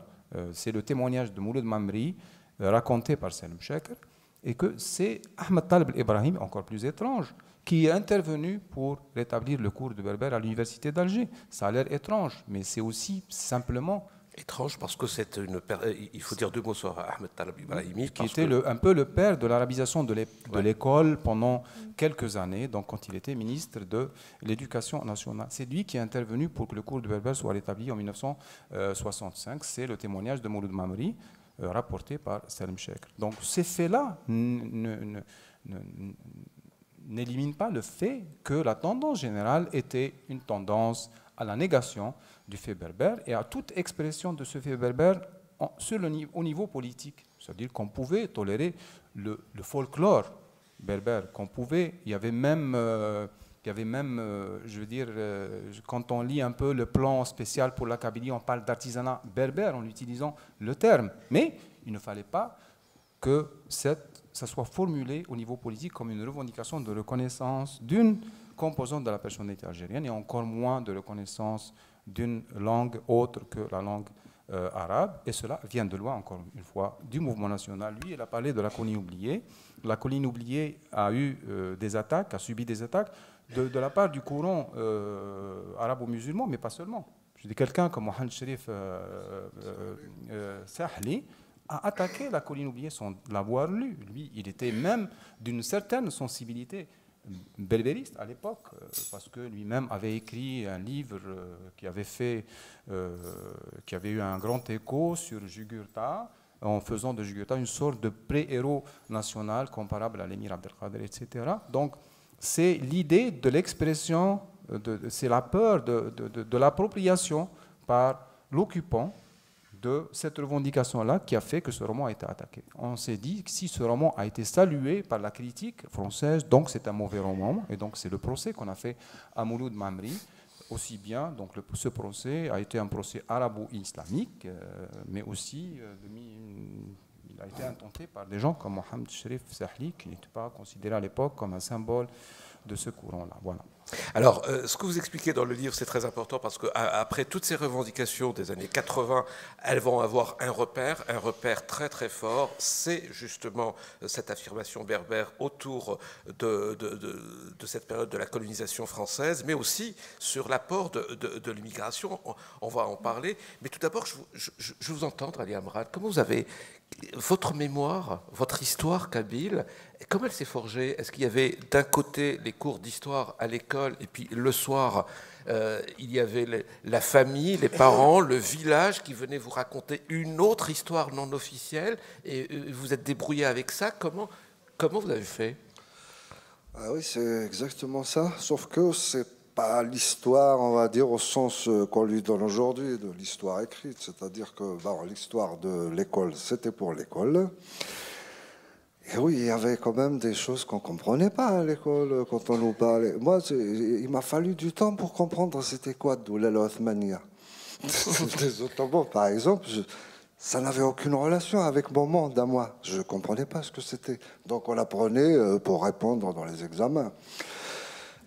c'est le témoignage de Mouloud Mamri raconté par Salim Chaker, et que c'est Ahmed Talib Ibrahim, encore plus étrange, qui est intervenu pour rétablir le cours de berbère à l'université d'Alger. Ça a l'air étrange, mais c'est aussi simplement... Étrange parce que c'est il faut dire deux mots sur Ahmed Talib Ibrahimi. Qui était un peu le père de l'arabisation de l'école pendant quelques années, donc quand il était ministre de l'Éducation nationale. C'est lui qui est intervenu pour que le cours de berbère soit rétabli en 1965. C'est le témoignage de Mouloud Mamri, rapporté par Salim Chaker. Donc ces faits-là n'élimine pas le fait que la tendance générale était une tendance à la négation du fait berbère et à toute expression de ce fait berbère au niveau politique. C'est-à-dire qu'on pouvait tolérer le folklore berbère, qu'on pouvait, il y avait même, je veux dire, quand on lit un peu le plan spécial pour la Kabylie, on parle d'artisanat berbère en utilisant le terme. Mais il ne fallait pas que ça soit formulé au niveau politique comme une revendication de reconnaissance d'une composante de la personnalité algérienne et encore moins de reconnaissance d'une langue autre que la langue arabe. Et cela vient de loin, encore une fois, du mouvement national. Lui, il a parlé de la colline oubliée. La colline oubliée a eu des attaques, a subi des attaques de la part du courant arabo-musulman, mais pas seulement. Je dis quelqu'un comme Mohamed Cherif Sahli a attaqué la colline oubliée sans l'avoir lu. Lui, il était même d'une certaine sensibilité berbériste à l'époque, parce que lui-même avait écrit un livre qui avait eu un grand écho sur Jugurtha, en faisant de Jugurtha une sorte de pré-héros national comparable à l'émir Abdelkader, etc. Donc, c'est l'idée de l'expression, c'est la peur de l'appropriation par l'occupant de cette revendication-là qui a fait que ce roman a été attaqué. On s'est dit que si ce roman a été salué par la critique française, donc c'est un mauvais roman, et donc c'est le procès qu'on a fait à Mouloud Mamri, aussi bien, donc ce procès a été un procès arabo-islamique, mais aussi il a été intenté par des gens comme Mohamed Cherif Sahli, qui n'était pas considéré à l'époque comme un symbole de ce courant-là. Voilà. Alors, ce que vous expliquez dans le livre, c'est très important parce qu'après toutes ces revendications des années 80, elles vont avoir un repère très très fort, c'est justement cette affirmation berbère autour de cette période de la colonisation française, mais aussi sur l'apport de l'immigration, on va en parler. Mais tout d'abord, je vous entends, Ali Amrad, comment vous avez... Votre mémoire, votre histoire kabyle, comment elle s'est forgée? Est-ce qu'il y avait d'un côté les cours d'histoire à l'école et puis le soir, il y avait la famille, les parents, le village qui venaient vous raconter une autre histoire non officielle et vous êtes débrouillé avec ça? Comment vous avez fait? Ah oui, c'est exactement ça, sauf que c'est pas l'histoire, on va dire, au sens qu'on lui donne aujourd'hui, de l'histoire écrite. C'est-à-dire que l'histoire de l'école, c'était pour l'école. Et oui, il y avait quand même des choses qu'on ne comprenait pas à l'école quand on nous parlait. Moi, il m'a fallu du temps pour comprendre c'était quoi Doula al-Othmania. Les Ottomans, par exemple, ça n'avait aucune relation avec mon monde à moi. Je ne comprenais pas ce que c'était. Donc on apprenait pour répondre dans les examens.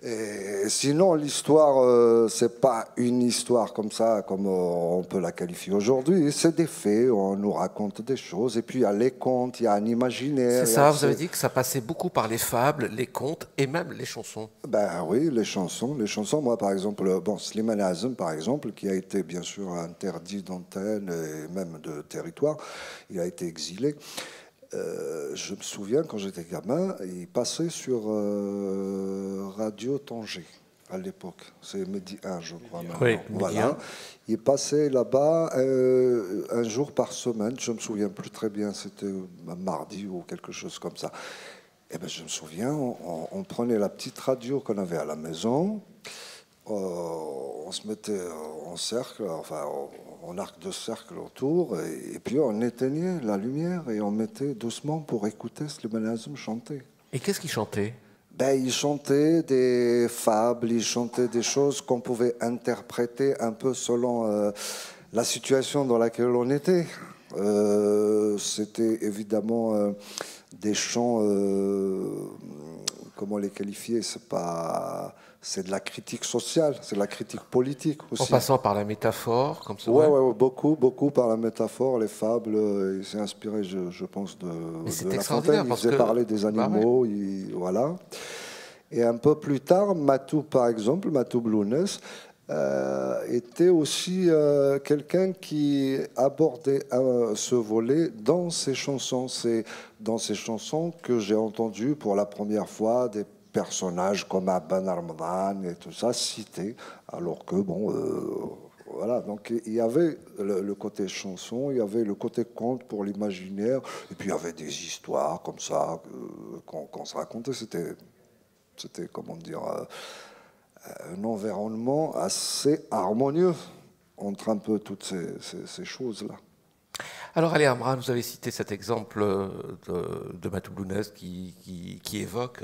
Et sinon, l'histoire, c'est pas une histoire comme ça, comme on peut la qualifier aujourd'hui. C'est des faits, on nous raconte des choses, et puis il y a les contes, il y a un imaginaire. C'est ça, vous avez dit que ça passait beaucoup par les fables, les contes et même les chansons. Ben oui, les chansons. Moi, par exemple, Slimane Azem, par exemple, qui a été bien sûr interdit d'antenne et même de territoire, il a été exilé. Je me souviens, quand j'étais gamin, il passait sur Radio Tanger, à l'époque. C'est Midi 1, je crois. Oui, voilà. Il passait là-bas un jour par semaine. Je me souviens plus très bien, c'était un mardi ou quelque chose comme ça. Et ben, je me souviens, on prenait la petite radio qu'on avait à la maison, on se mettait en cercle, enfin en arc de cercle autour, et puis on éteignait la lumière et on mettait doucement pour écouter Slimane Azem chanter. Et qu'est-ce qu'il chantait? Ben, il chantait des fables, il chantait des choses qu'on pouvait interpréter un peu selon la situation dans laquelle on était. C'était évidemment des chants, comment les qualifier, c'est de la critique sociale, c'est de la critique politique aussi. En passant par la métaphore, comme ça. Ouais, beaucoup par la métaphore, les fables. Il s'est inspiré, je pense, de La Fontaine. Il faisait parler des animaux, voilà. Et un peu plus tard, Matou, par exemple, Matou Blounès, était aussi quelqu'un qui abordait ce volet dans ses chansons. C'est dans ses chansons que j'ai entendu pour la première fois des personnages comme Abban Ramadan et tout ça cités, alors que voilà, donc il y avait le côté chanson, il y avait le côté conte pour l'imaginaire, et puis il y avait des histoires comme ça qu'on se racontait. C'était comment dire, un environnement assez harmonieux entre un peu toutes ces choses-là. Alors, Ali Amra, vous avez cité cet exemple de Matou Blounès qui évoque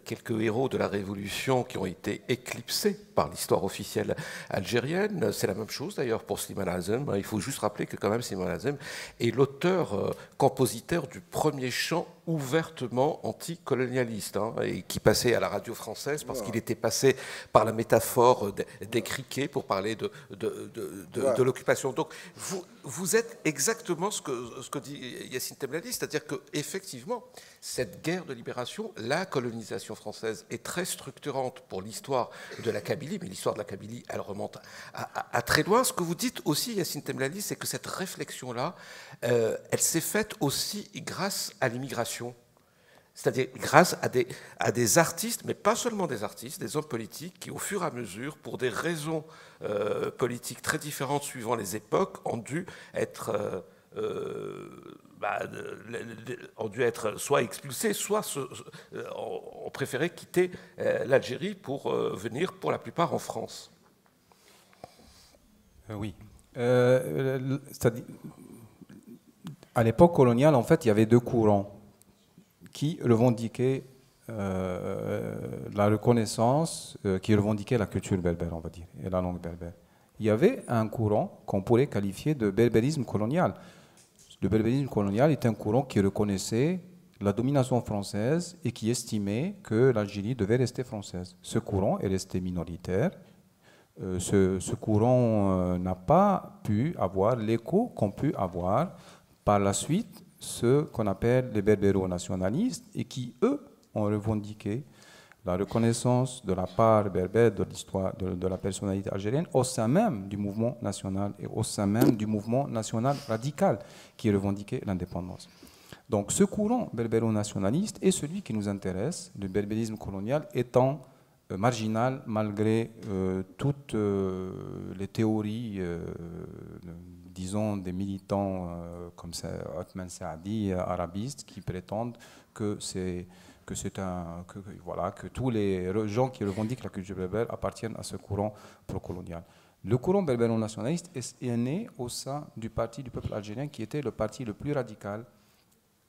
quelques héros de la Révolution qui ont été éclipsés par l'histoire officielle algérienne. C'est la même chose d'ailleurs pour Slimane Azem. Il faut juste rappeler que quand même Slimane Azem est l'auteur-compositeur du premier chant ouvertement anticolonialiste, et qui passait à la radio française parce qu'il était passé par la métaphore des criquets pour parler de l'occupation. Donc vous êtes exactement ce que dit Yacine Temlali, c'est-à-dire qu'effectivement, cette guerre de libération, la colonisation française est très structurante pour l'histoire de la Kabylie, mais l'histoire de la Kabylie, elle remonte à très loin. Ce que vous dites aussi, Yacine Temlali, c'est que cette réflexion-là, elle s'est faite aussi grâce à l'immigration. C'est-à-dire grâce à des artistes, mais pas seulement des artistes, des hommes politiques qui, au fur et à mesure, pour des raisons politiques très différentes suivant les époques, ont dû être soit expulsés, soit ont préféré quitter l'Algérie pour venir, pour la plupart, en France. Oui. C'est-à-dire, à l'époque coloniale, en fait, il y avait deux courants qui revendiquaient la reconnaissance, qui revendiquaient la culture berbère, on va dire, et la langue berbère. Il y avait un courant qu'on pourrait qualifier de berbérisme colonial. Le berbérisme colonial est un courant qui reconnaissait la domination française et qui estimait que l'Algérie devait rester française. Ce courant est resté minoritaire. Ce courant n'a pas pu avoir l'écho qu'ont pu avoir par la suite ceux qu'on appelle les berbéro-nationalistes et qui, eux, ont revendiqué la reconnaissance de la part berbère de l'histoire de la personnalité algérienne au sein même du mouvement national et au sein même du mouvement national radical qui revendiquait l'indépendance. Donc ce courant berbéro-nationaliste est celui qui nous intéresse, le berbérisme colonial étant marginal malgré toutes les théories disons, des militants comme Othman Saadi, arabistes, qui prétendent que tous les gens qui revendiquent la culture berbère appartiennent à ce courant pro-colonial. Le courant berbéro-nationaliste est né au sein du Parti du peuple algérien, qui était le parti le plus radical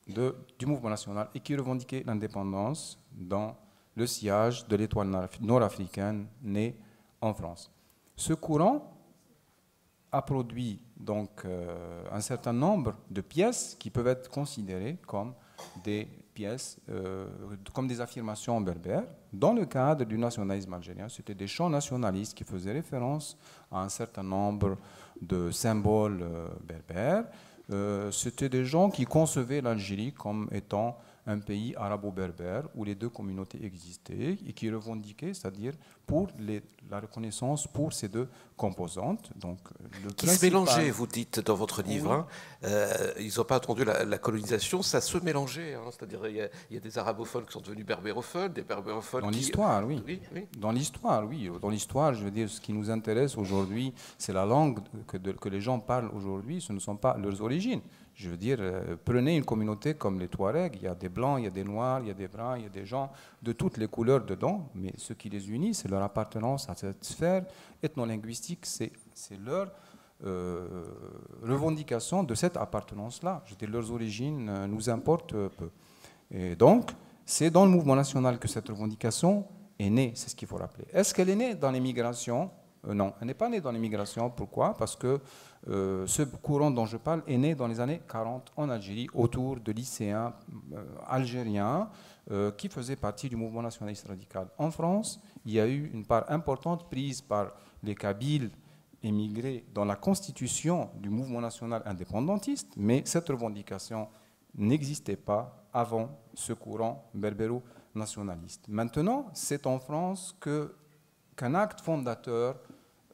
du mouvement national et qui revendiquait l'indépendance dans le sillage de l'étoile nord-africaine née en France. Ce courant a produit donc un certain nombre de pièces qui peuvent être considérées comme des pièces, comme des affirmations berbères. Dans le cadre du nationalisme algérien, c'était des chants nationalistes qui faisaient référence à un certain nombre de symboles berbères. C'était des gens qui concevaient l'Algérie comme étant un pays arabo-berbère où les deux communautés existaient et qui revendiquaient, c'est-à-dire pour la reconnaissance pour ces deux composantes. Donc, qui se mélangeaient, vous dites dans votre livre. Oui. Ils n'ont pas attendu la colonisation, ça se mélangeait. Hein, c'est-à-dire il y a des arabophones qui sont devenus berbérophones, des berbérophones dans l'histoire, oui. Dans l'histoire, oui. Dans l'histoire, je veux dire, ce qui nous intéresse aujourd'hui, c'est la langue que les gens parlent aujourd'hui, ce ne sont pas leurs origines. Je veux dire, prenez une communauté comme les Touaregs, il y a des blancs, il y a des noirs, il y a des bruns, il y a des gens de toutes les couleurs dedans, mais ce qui les unit, c'est leur appartenance à cette sphère ethno-linguistique, c'est leur revendication de cette appartenance-là. Je veux dire, leurs origines nous importent peu. Et donc, c'est dans le mouvement national que cette revendication est née, c'est ce qu'il faut rappeler. Est-ce qu'elle est née dans l'immigration ? Non, elle n'est pas née dans l'immigration. Pourquoi ? Parce que ce courant dont je parle est né dans les années 40 en Algérie, autour de lycéens algériens qui faisaient partie du mouvement nationaliste radical. En France, il y a eu une part importante prise par les Kabyles émigrés dans la constitution du mouvement national indépendantiste, mais cette revendication n'existait pas avant ce courant berbéro-nationaliste. Maintenant, c'est en France qu'un acte fondateur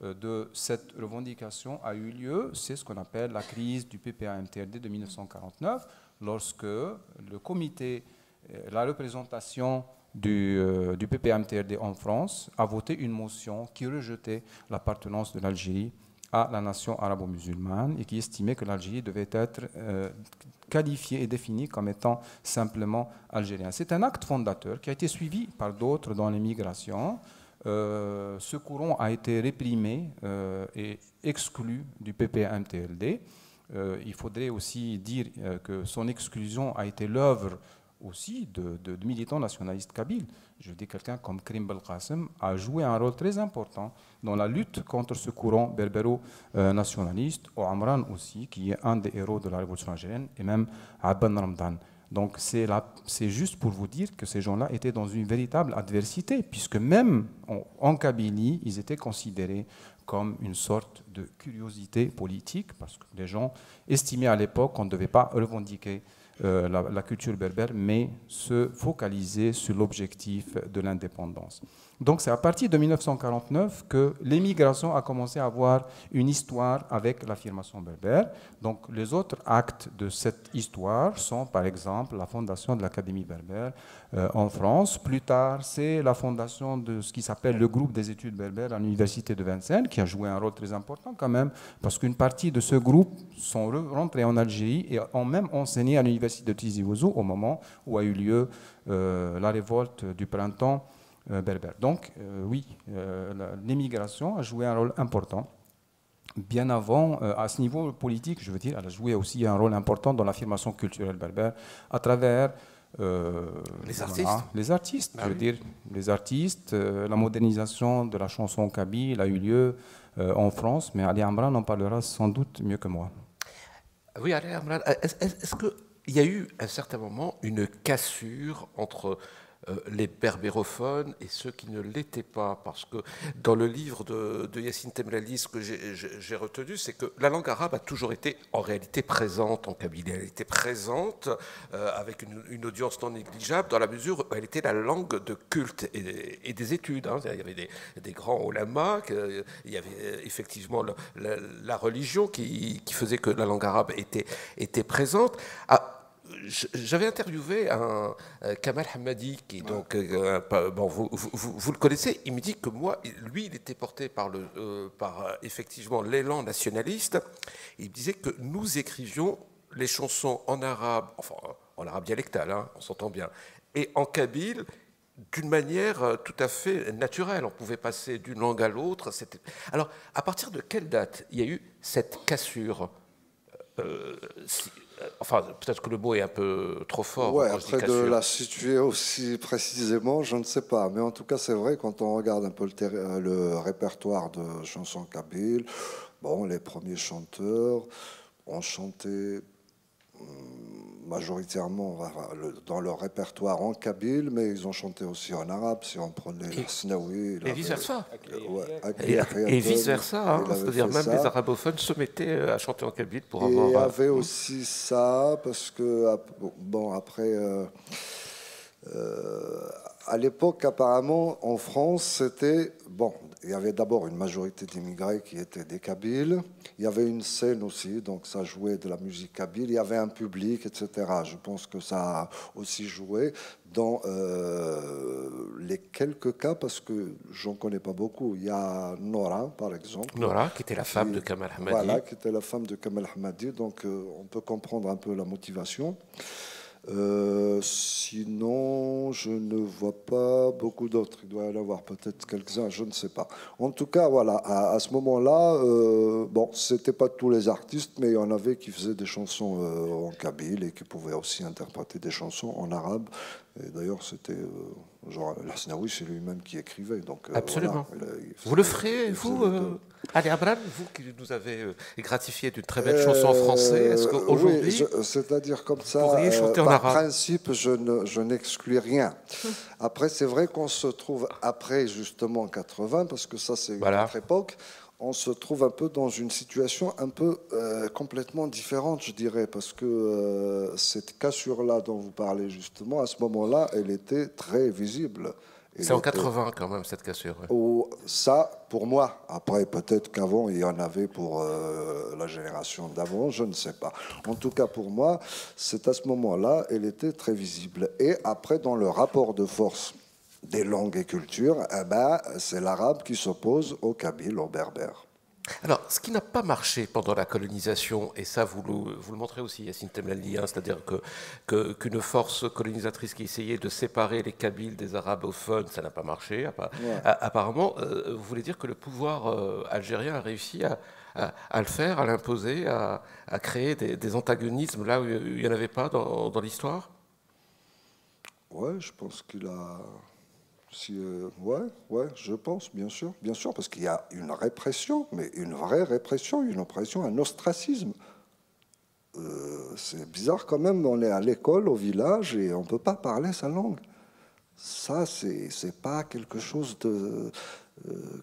de cette revendication a eu lieu, c'est ce qu'on appelle la crise du PPA-MTLD de 1949, lorsque le comité, la représentation du PPA-MTLD en France a voté une motion qui rejetait l'appartenance de l'Algérie à la nation arabo-musulmane et qui estimait que l'Algérie devait être qualifiée et définie comme étant simplement algérienne. C'est un acte fondateur qui a été suivi par d'autres dans l'immigration. Ce courant a été réprimé et exclu du PPA-MTLD. Il faudrait aussi dire que son exclusion a été l'œuvre aussi de militants nationalistes kabyles. Je dis quelqu'un comme Karim Belkacem a joué un rôle très important dans la lutte contre ce courant berbéro-nationaliste, ou Amran aussi, qui est un des héros de la révolution algérienne, et même Abban Ramdan. Donc c'est juste pour vous dire que ces gens-là étaient dans une véritable adversité, puisque même en Kabylie, ils étaient considérés comme une sorte de curiosité politique, parce que les gens estimaient à l'époque qu'on ne devait pas revendiquer la culture berbère, mais se focaliser sur l'objectif de l'indépendance. Donc c'est à partir de 1949 que l'émigration a commencé à avoir une histoire avec l'affirmation berbère. Donc les autres actes de cette histoire sont par exemple la fondation de l'Académie berbère en France. Plus tard, c'est la fondation de ce qui s'appelle le groupe des études berbères à l'université de Vincennes, qui a joué un rôle très important quand même, parce qu'une partie de ce groupe sont rentrés en Algérie et ont même enseigné à l'université de Tizi Ouzou au moment où a eu lieu la révolte du printemps berbère. Donc, oui, l'émigration a joué un rôle important. Bien avant, à ce niveau politique, je veux dire, elle a joué aussi un rôle important dans l'affirmation culturelle berbère à travers les artistes. Voilà, les artistes, je veux dire, les artistes. La modernisation de la chanson kabyle a eu lieu en France, mais Ali Amran en parlera sans doute mieux que moi. Oui, Ali Amran, est-ce qu'il y a eu à un certain moment une cassure entre les berbérophones et ceux qui ne l'étaient pas, parce que dans le livre de Yacine Temlali, ce que j'ai retenu, c'est que la langue arabe a toujours été en réalité présente en Kabylie. Elle était présente avec une audience non négligeable dans la mesure où elle était la langue de culte et des études. Hein. Il y avait des grands olamas, il y avait effectivement la religion qui faisait que la langue arabe était présente. J'avais interviewé un Kamal Hamadi, qui donc, bon, vous le connaissez. Il me dit que moi, lui, il était porté par effectivement l'élan nationaliste. Il me disait que nous écrivions les chansons en arabe, enfin en arabe dialectal, hein, on s'entend bien, et en kabyle d'une manière tout à fait naturelle. On pouvait passer d'une langue à l'autre. Alors, à partir de quelle date il y a eu cette cassure enfin, peut-être que le mot est un peu trop fort. Ouais, après de la situer aussi précisément, je ne sais pas. Mais en tout cas, c'est vrai, quand on regarde un peu le répertoire de chansons kabyles, bon, les premiers chanteurs ont chanté majoritairement dans leur répertoire en kabyle, mais ils ont chanté aussi en arabe, si on prenait Snaoui. Et vice-versa. Et vice-versa, hein, c'est-à-dire même les arabophones se mettaient à chanter en kabyle pour avoir... Et il y avait aussi ça, parce que, bon, après... à l'époque, apparemment, en France, c'était... Bon, il y avait d'abord une majorité d'immigrés qui étaient des Kabyles. Il y avait une scène aussi, donc ça jouait de la musique kabyle. Il y avait un public, etc. Je pense que ça a aussi joué dans les quelques cas, parce que j'en connais pas beaucoup. Il y a Nora, par exemple. Nora, qui était la femme de Kamal Hamadi. Voilà, qui était la femme de Kamal Hamadi. Donc, on peut comprendre un peu la motivation. Sinon, je ne vois pas beaucoup d'autres. Il doit y en avoir peut-être quelques-uns, je ne sais pas. En tout cas, voilà, à ce moment-là, bon, c'était pas tous les artistes, mais il y en avait qui faisaient des chansons en kabyle et qui pouvaient aussi interpréter des chansons en arabe. Et d'ailleurs, c'était genre l'Asnaoui, c'est lui-même qui écrivait. Donc, absolument. Voilà, vous le ferez, vous, Ali Amran, vous qui nous avez gratifié d'une très belle chanson en français, est-ce qu'aujourd'hui, oui, c'est-à-dire comme ça, pourriez chanter en par arabe? principe, je n'exclus rien. Après, c'est vrai qu'on se trouve après, justement, 80, parce que ça, c'est une autre époque, on se trouve un peu dans une situation un peu complètement différente, je dirais, parce que cette cassure-là dont vous parlez, justement, à ce moment-là, elle était très visible. C'est en 80 quand même, cette cassure. Ça, pour moi. Après, peut-être qu'avant, il y en avait pour la génération d'avant, je ne sais pas. En tout cas, pour moi, c'est à ce moment-là, elle était très visible. Et après, dans le rapport de force des langues et cultures, eh ben, c'est l'arabe qui s'oppose au kabyle, au berbère. Alors, ce qui n'a pas marché pendant la colonisation, et ça vous le montrez aussi, Yacine Temlalli, hein, c'est-à-dire qu'une force colonisatrice qui essayait de séparer les Kabyles des arabophones, ça n'a pas marché. Apparemment, vous voulez dire que le pouvoir algérien a réussi à le faire, à l'imposer, à créer des antagonismes là où il n'y en avait pas dans l'histoire? Ouais, je pense qu'il a... ouais, je pense, bien sûr, parce qu'il y a une répression, mais une vraie répression, une oppression, un ostracisme. C'est bizarre quand même, on est à l'école, au village, et on ne peut pas parler sa langue. Ça, c'est pas quelque chose de,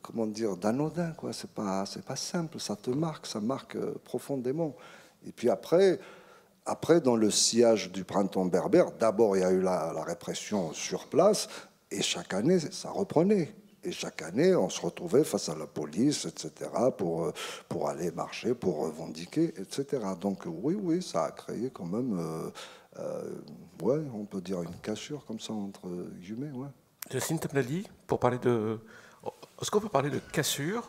comment dire, d'anodin, quoi. C'est pas simple, ça te marque, ça marque profondément. Et puis après, dans le sillage du printemps berbère, d'abord il y a eu la répression sur place, et chaque année, ça reprenait. Et chaque année, on se retrouvait face à la police, etc., pour aller marcher, pour revendiquer, etc. Donc oui, ça a créé quand même, ouais, on peut dire une cassure comme ça, entre guillemets. Ouais. Yacine Temlalli, pour parler de... Est-ce qu'on peut parler de cassure?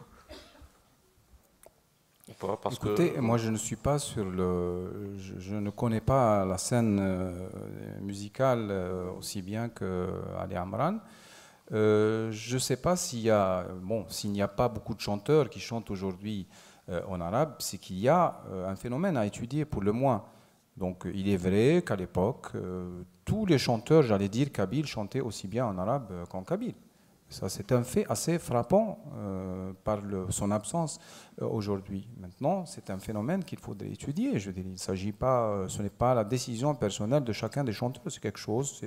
Écoutez, moi je ne suis pas sur je ne connais pas la scène musicale aussi bien que Ali Amran. Je ne sais pas s'il n'y a pas beaucoup de chanteurs qui chantent aujourd'hui en arabe, c'est qu'il y a un phénomène à étudier pour le moins. Donc il est vrai qu'à l'époque, tous les chanteurs, j'allais dire kabyles, chantaient aussi bien en arabe qu'en kabyle. Ça, c'est un fait assez frappant par son absence aujourd'hui. Maintenant, c'est un phénomène qu'il faudrait étudier. Je veux dire, il s'agit pas, ce n'est pas la décision personnelle de chacun des chanteurs. C'est quelque chose,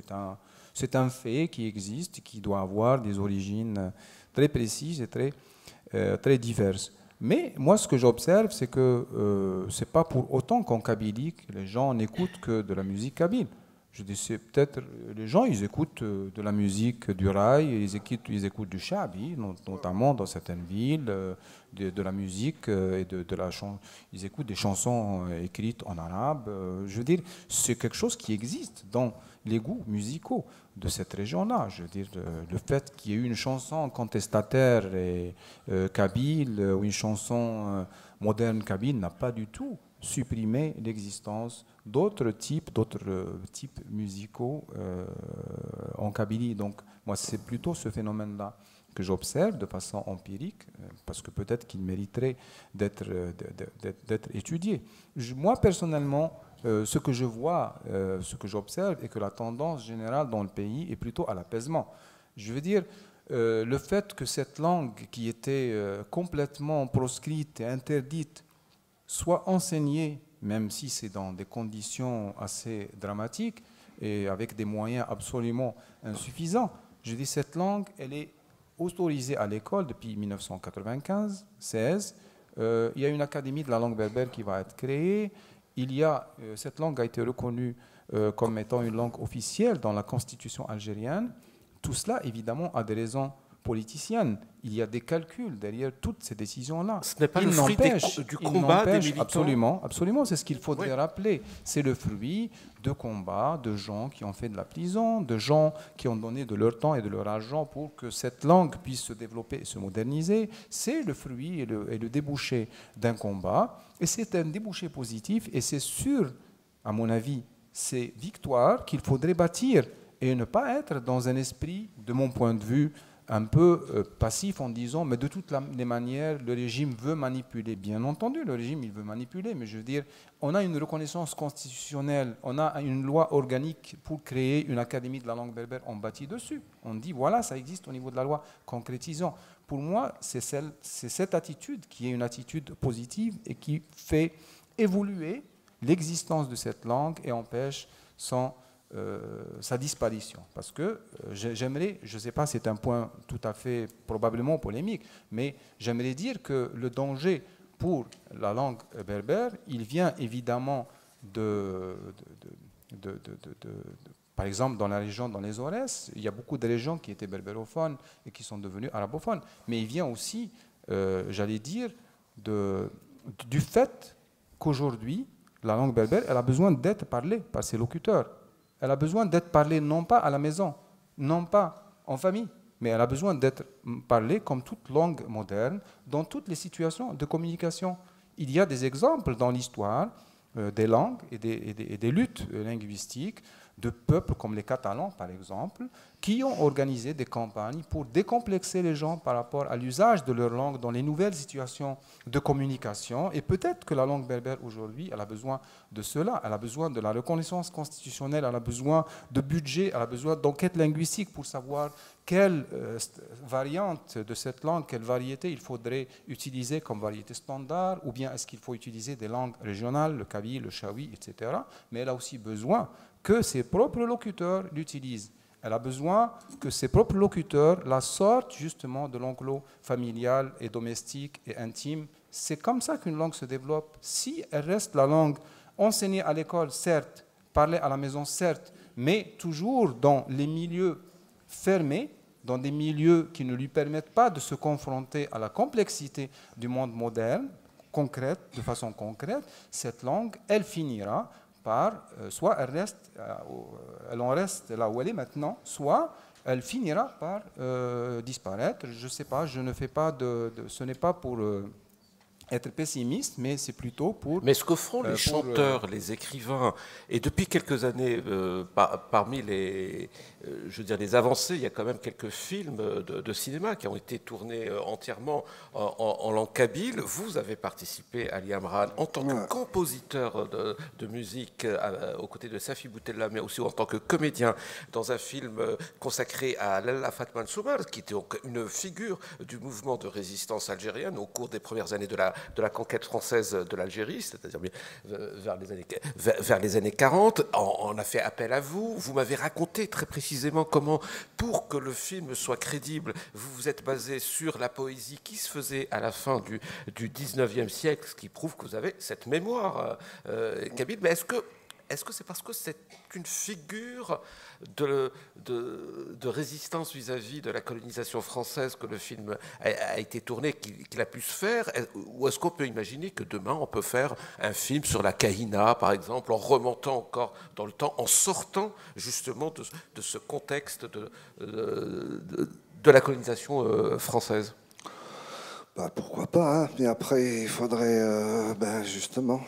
c'est un fait qui existe, qui doit avoir des origines très précises et très diverses. Mais moi, ce que j'observe, c'est que c'est pas pour autant qu'en kabylie, les gens n'écoutent que de la musique kabyle. Je dis, c'est peut-être les gens, ils écoutent de la musique du rail, ils écoutent du shabi, notamment dans certaines villes, de la musique et ils écoutent des chansons écrites en arabe. Je veux dire, c'est quelque chose qui existe dans les goûts musicaux de cette région-là. Je veux dire, le fait qu'il y ait eu une chanson contestataire et kabyle ou une chanson moderne kabyle n'a pas du tout supprimé l'existence d'autres types musicaux en Kabylie. Donc, moi, c'est plutôt ce phénomène-là que j'observe de façon empirique, parce que peut-être qu'il mériterait d'être étudié. Moi, personnellement, ce que je vois, ce que j'observe, est que la tendance générale dans le pays est plutôt à l'apaisement. Je veux dire, le fait que cette langue qui était complètement proscrite et interdite soit enseignée, même si c'est dans des conditions assez dramatiques et avec des moyens absolument insuffisants. Je dis cette langue, elle est autorisée à l'école depuis 1995-16. Il y a une académie de la langue berbère qui va être créée. Cette langue a été reconnue comme étant une langue officielle dans la constitution algérienne. Tout cela, évidemment, a des raisons politiciennes. Il y a des calculs derrière toutes ces décisions-là. Ce n'est pas le fruit du combat des militants. Absolument, absolument, c'est ce qu'il faudrait rappeler. C'est le fruit de combats de gens qui ont fait de la prison, de gens qui ont donné de leur temps et de leur argent pour que cette langue puisse se développer et se moderniser. C'est le fruit et le débouché d'un combat. Et c'est un débouché positif. Et c'est sur, à mon avis, ces victoires qu'il faudrait bâtir et ne pas être dans un esprit, de mon point de vue, un peu passif en disant mais de toutes les manières le régime veut manipuler. Bien entendu, le régime il veut manipuler, mais je veux dire, on a une reconnaissance constitutionnelle, on a une loi organique pour créer une académie de la langue berbère, on bâtit dessus. On dit voilà, ça existe au niveau de la loi, concrétisons. Pour moi, c'est cette attitude qui est une attitude positive et qui fait évoluer l'existence de cette langue et empêche sa disparition. Parce que j'aimerais, je ne sais pas, c'est un point tout à fait probablement polémique, mais j'aimerais dire que le danger pour la langue berbère, il vient évidemment par exemple, dans la région, dans les Aurès, il y a beaucoup de régions qui étaient berbérophones et qui sont devenues arabophones. Mais il vient aussi, j'allais dire, du fait qu'aujourd'hui, la langue berbère, elle a besoin d'être parlée par ses locuteurs. Elle a besoin d'être parlée non pas à la maison, non pas en famille, mais elle a besoin d'être parlée comme toute langue moderne dans toutes les situations de communication. Il y a des exemples dans l'histoire des langues et des luttes linguistiques de peuples comme les Catalans, par exemple, qui ont organisé des campagnes pour décomplexer les gens par rapport à l'usage de leur langue dans les nouvelles situations de communication. Et peut-être que la langue berbère aujourd'hui, elle a besoin de cela, elle a besoin de la reconnaissance constitutionnelle, elle a besoin de budget, elle a besoin d'enquête linguistique pour savoir quelle variante de cette langue, quelle variété il faudrait utiliser comme variété standard, ou bien est-ce qu'il faut utiliser des langues régionales, le kabyle, le chaoui, etc. Mais elle a aussi besoin que ses propres locuteurs l'utilisent. Elle a besoin que ses propres locuteurs la sortent justement de l'enclos familial et domestique et intime. C'est comme ça qu'une langue se développe. Si elle reste la langue enseignée à l'école, certes, parlée à la maison, certes, mais toujours dans les milieux fermés, dans des milieux qui ne lui permettent pas de se confronter à la complexité du monde moderne, de façon concrète, cette langue, elle finira soit elle en reste là où elle est maintenant, soit elle finira par disparaître. Je ne sais pas, je ne fais pas ce n'est pas pour être pessimiste, mais c'est plutôt pour... Mais ce que font les chanteurs, les écrivains, et depuis quelques années, parmi les avancées, il y a quand même quelques films de cinéma qui ont été tournés entièrement en langue kabyle. Vous avez participé, Ali Amran, en tant que compositeur de musique aux côtés de Safi Boutella, mais aussi en tant que comédien dans un film consacré à Lalla Fatma Soumar, qui était une figure du mouvement de résistance algérienne au cours des premières années de la conquête française de l'Algérie, c'est-à-dire vers les années 40. On a fait appel à vous. Vous m'avez raconté très précisément comment, pour que le film soit crédible, vous vous êtes basé sur la poésie qui se faisait à la fin du 19e siècle, ce qui prouve que vous avez cette mémoire kabyle. Mais est-ce que c'est parce que c'est une figure de résistance vis-à-vis de la colonisation française que le film a été tourné, qu'il a pu se faire? Ou est-ce qu'on peut imaginer que demain, on peut faire un film sur la Kahina, par exemple, en remontant encore dans le temps, en sortant justement de ce contexte de la colonisation française? Pourquoi pas, hein. Mais après, il faudrait justement,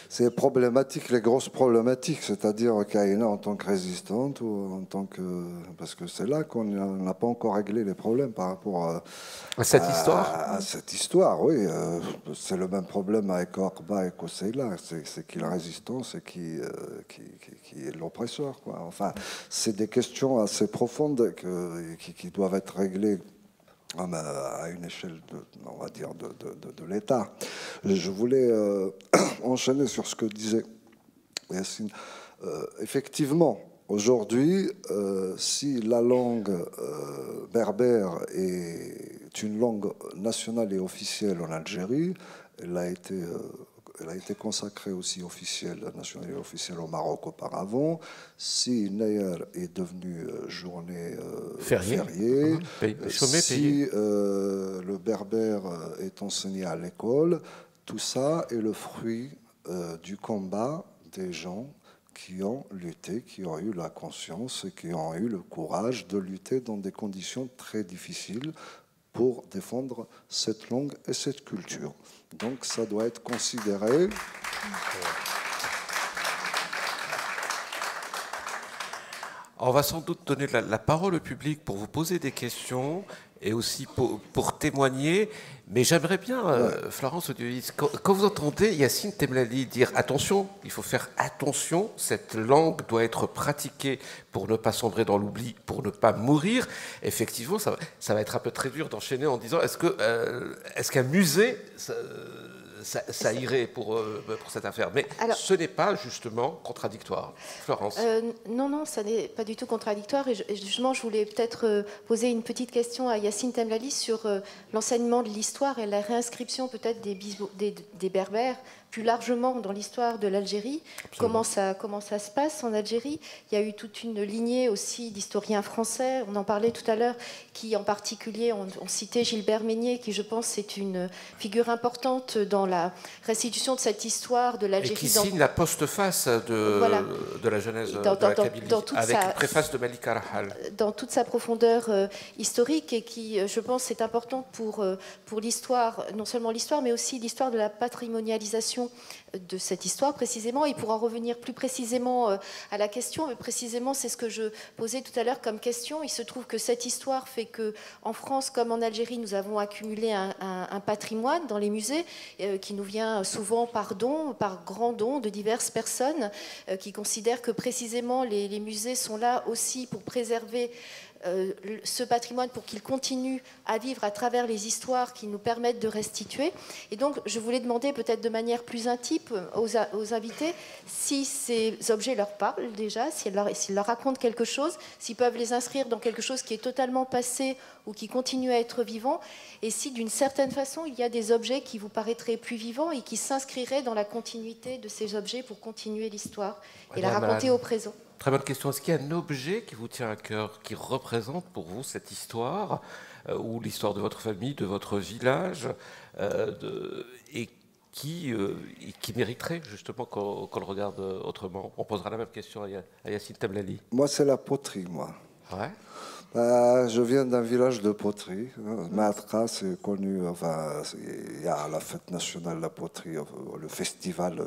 c'est problématique, les grosses problématiques, c'est-à-dire Kaina en tant que résistante ou en tant que... Parce que c'est là qu'on n'a pas encore réglé les problèmes par rapport à cette histoire. À cette histoire, oui. C'est le même problème avec Orba et Koseila, c'est qui la résistance et qui est l'oppresseur, quoi. Enfin, c'est des questions assez profondes qui doivent être réglées à une échelle, on va dire, de l'État. Je voulais enchaîner sur ce que disait Yacine. Effectivement, aujourd'hui, si la langue berbère est une langue nationale et officielle en Algérie, elle a été consacrée aussi nationale et officielle au Maroc auparavant. Si Nayar est devenue journée fériée, si le berbère est enseigné à l'école, tout ça est le fruit du combat des gens qui ont lutté, qui ont eu la conscience et qui ont eu le courage de lutter dans des conditions très difficiles pour défendre cette langue et cette culture. Donc ça doit être considéré. On va sans doute donner la parole au public pour vous poser des questions et aussi pour témoigner. Mais j'aimerais bien, Florence Audioïs, quand vous entendez Yacine Temlali dire « attention, il faut faire attention, cette langue doit être pratiquée pour ne pas sombrer dans l'oubli, pour ne pas mourir », effectivement, ça va être un peu très dur d'enchaîner en disant « est-ce qu'un musée... Ça irait pour cette affaire. Mais alors, ce n'est pas justement contradictoire. Florence. Non, ça n'est pas du tout contradictoire. Et justement, je voulais peut-être poser une petite question à Yacine Temlali sur l'enseignement de l'histoire et la réinscription peut-être des Berbères plus largement dans l'histoire de l'Algérie. Comment ça se passe en Algérie? Il y a eu toute une lignée aussi d'historiens français, on en parlait tout à l'heure, qui en particulier ont cité Gilbert Meignet, qui je pense est une figure importante dans la restitution de cette histoire de l'Algérie. Et qui signe la postface de la Genèse de la Kabylie, avec une préface de Malika Rahal. Dans toute sa profondeur historique et qui, je pense, est importante pour l'histoire, non seulement l'histoire, mais aussi l'histoire de la patrimonialisation de cette histoire précisément. Et pour en revenir plus précisément à la question, mais précisément c'est ce que je posais tout à l'heure comme question, il se trouve que cette histoire fait que en France comme en Algérie nous avons accumulé un patrimoine dans les musées qui nous vient souvent par grands dons de diverses personnes qui considèrent que précisément les musées sont là aussi pour préserver ce patrimoine pour qu'il continue à vivre à travers les histoires qui nous permettent de restituer. Et donc, je voulais demander peut-être de manière plus intime aux invités si ces objets leur parlent déjà, s'ils leur racontent quelque chose, s'ils peuvent les inscrire dans quelque chose qui est totalement passé ou qui continue à être vivant, et si d'une certaine façon, il y a des objets qui vous paraîtraient plus vivants et qui s'inscriraient dans la continuité de ces objets pour continuer l'histoire et la raconter au présent. Très bonne question. Est-ce qu'il y a un objet qui vous tient à cœur, qui représente pour vous cette histoire, ou l'histoire de votre famille, de votre village, et qui mériterait justement qu'on le regarde autrement? On posera la même question à Yacine Temlali. Moi, c'est la poterie, moi. Ouais. Je viens d'un village de poterie. Matra, c'est connu. Enfin, il y a la fête nationale de la poterie, le festival.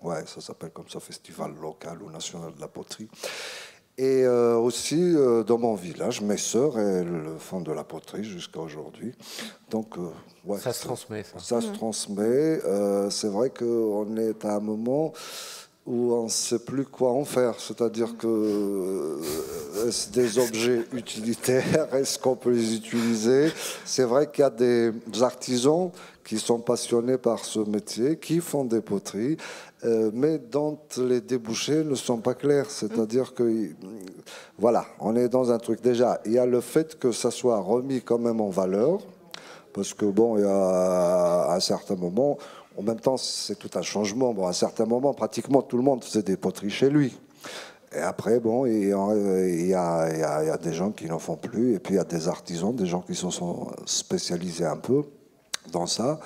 Ouais, ça s'appelle comme ça, festival local ou national de la poterie. Et aussi, dans mon village, mes sœurs, elles font de la poterie jusqu'à aujourd'hui. Donc, ouais, ça se transmet, ça. Ça se transmet. C'est vrai qu'on est à un moment où on ne sait plus quoi en faire. C'est-à-dire que est-ce des objets utilitaires? Est-ce qu'on peut les utiliser? C'est vrai qu'il y a des artisans qui sont passionnés par ce métier, qui font des poteries, mais dont les débouchés ne sont pas clairs. C'est-à-dire que, voilà, on est dans un truc. Déjà, il y a le fait que ça soit remis quand même en valeur, parce que, bon, il y a un certain moment, en même temps, c'est tout un changement. Bon, à un certain moment, pratiquement tout le monde faisait des poteries chez lui. Et après, bon, il y a des gens qui n'en font plus, et puis il y a des artisans, des gens qui se sont spécialisés un peu dans ça.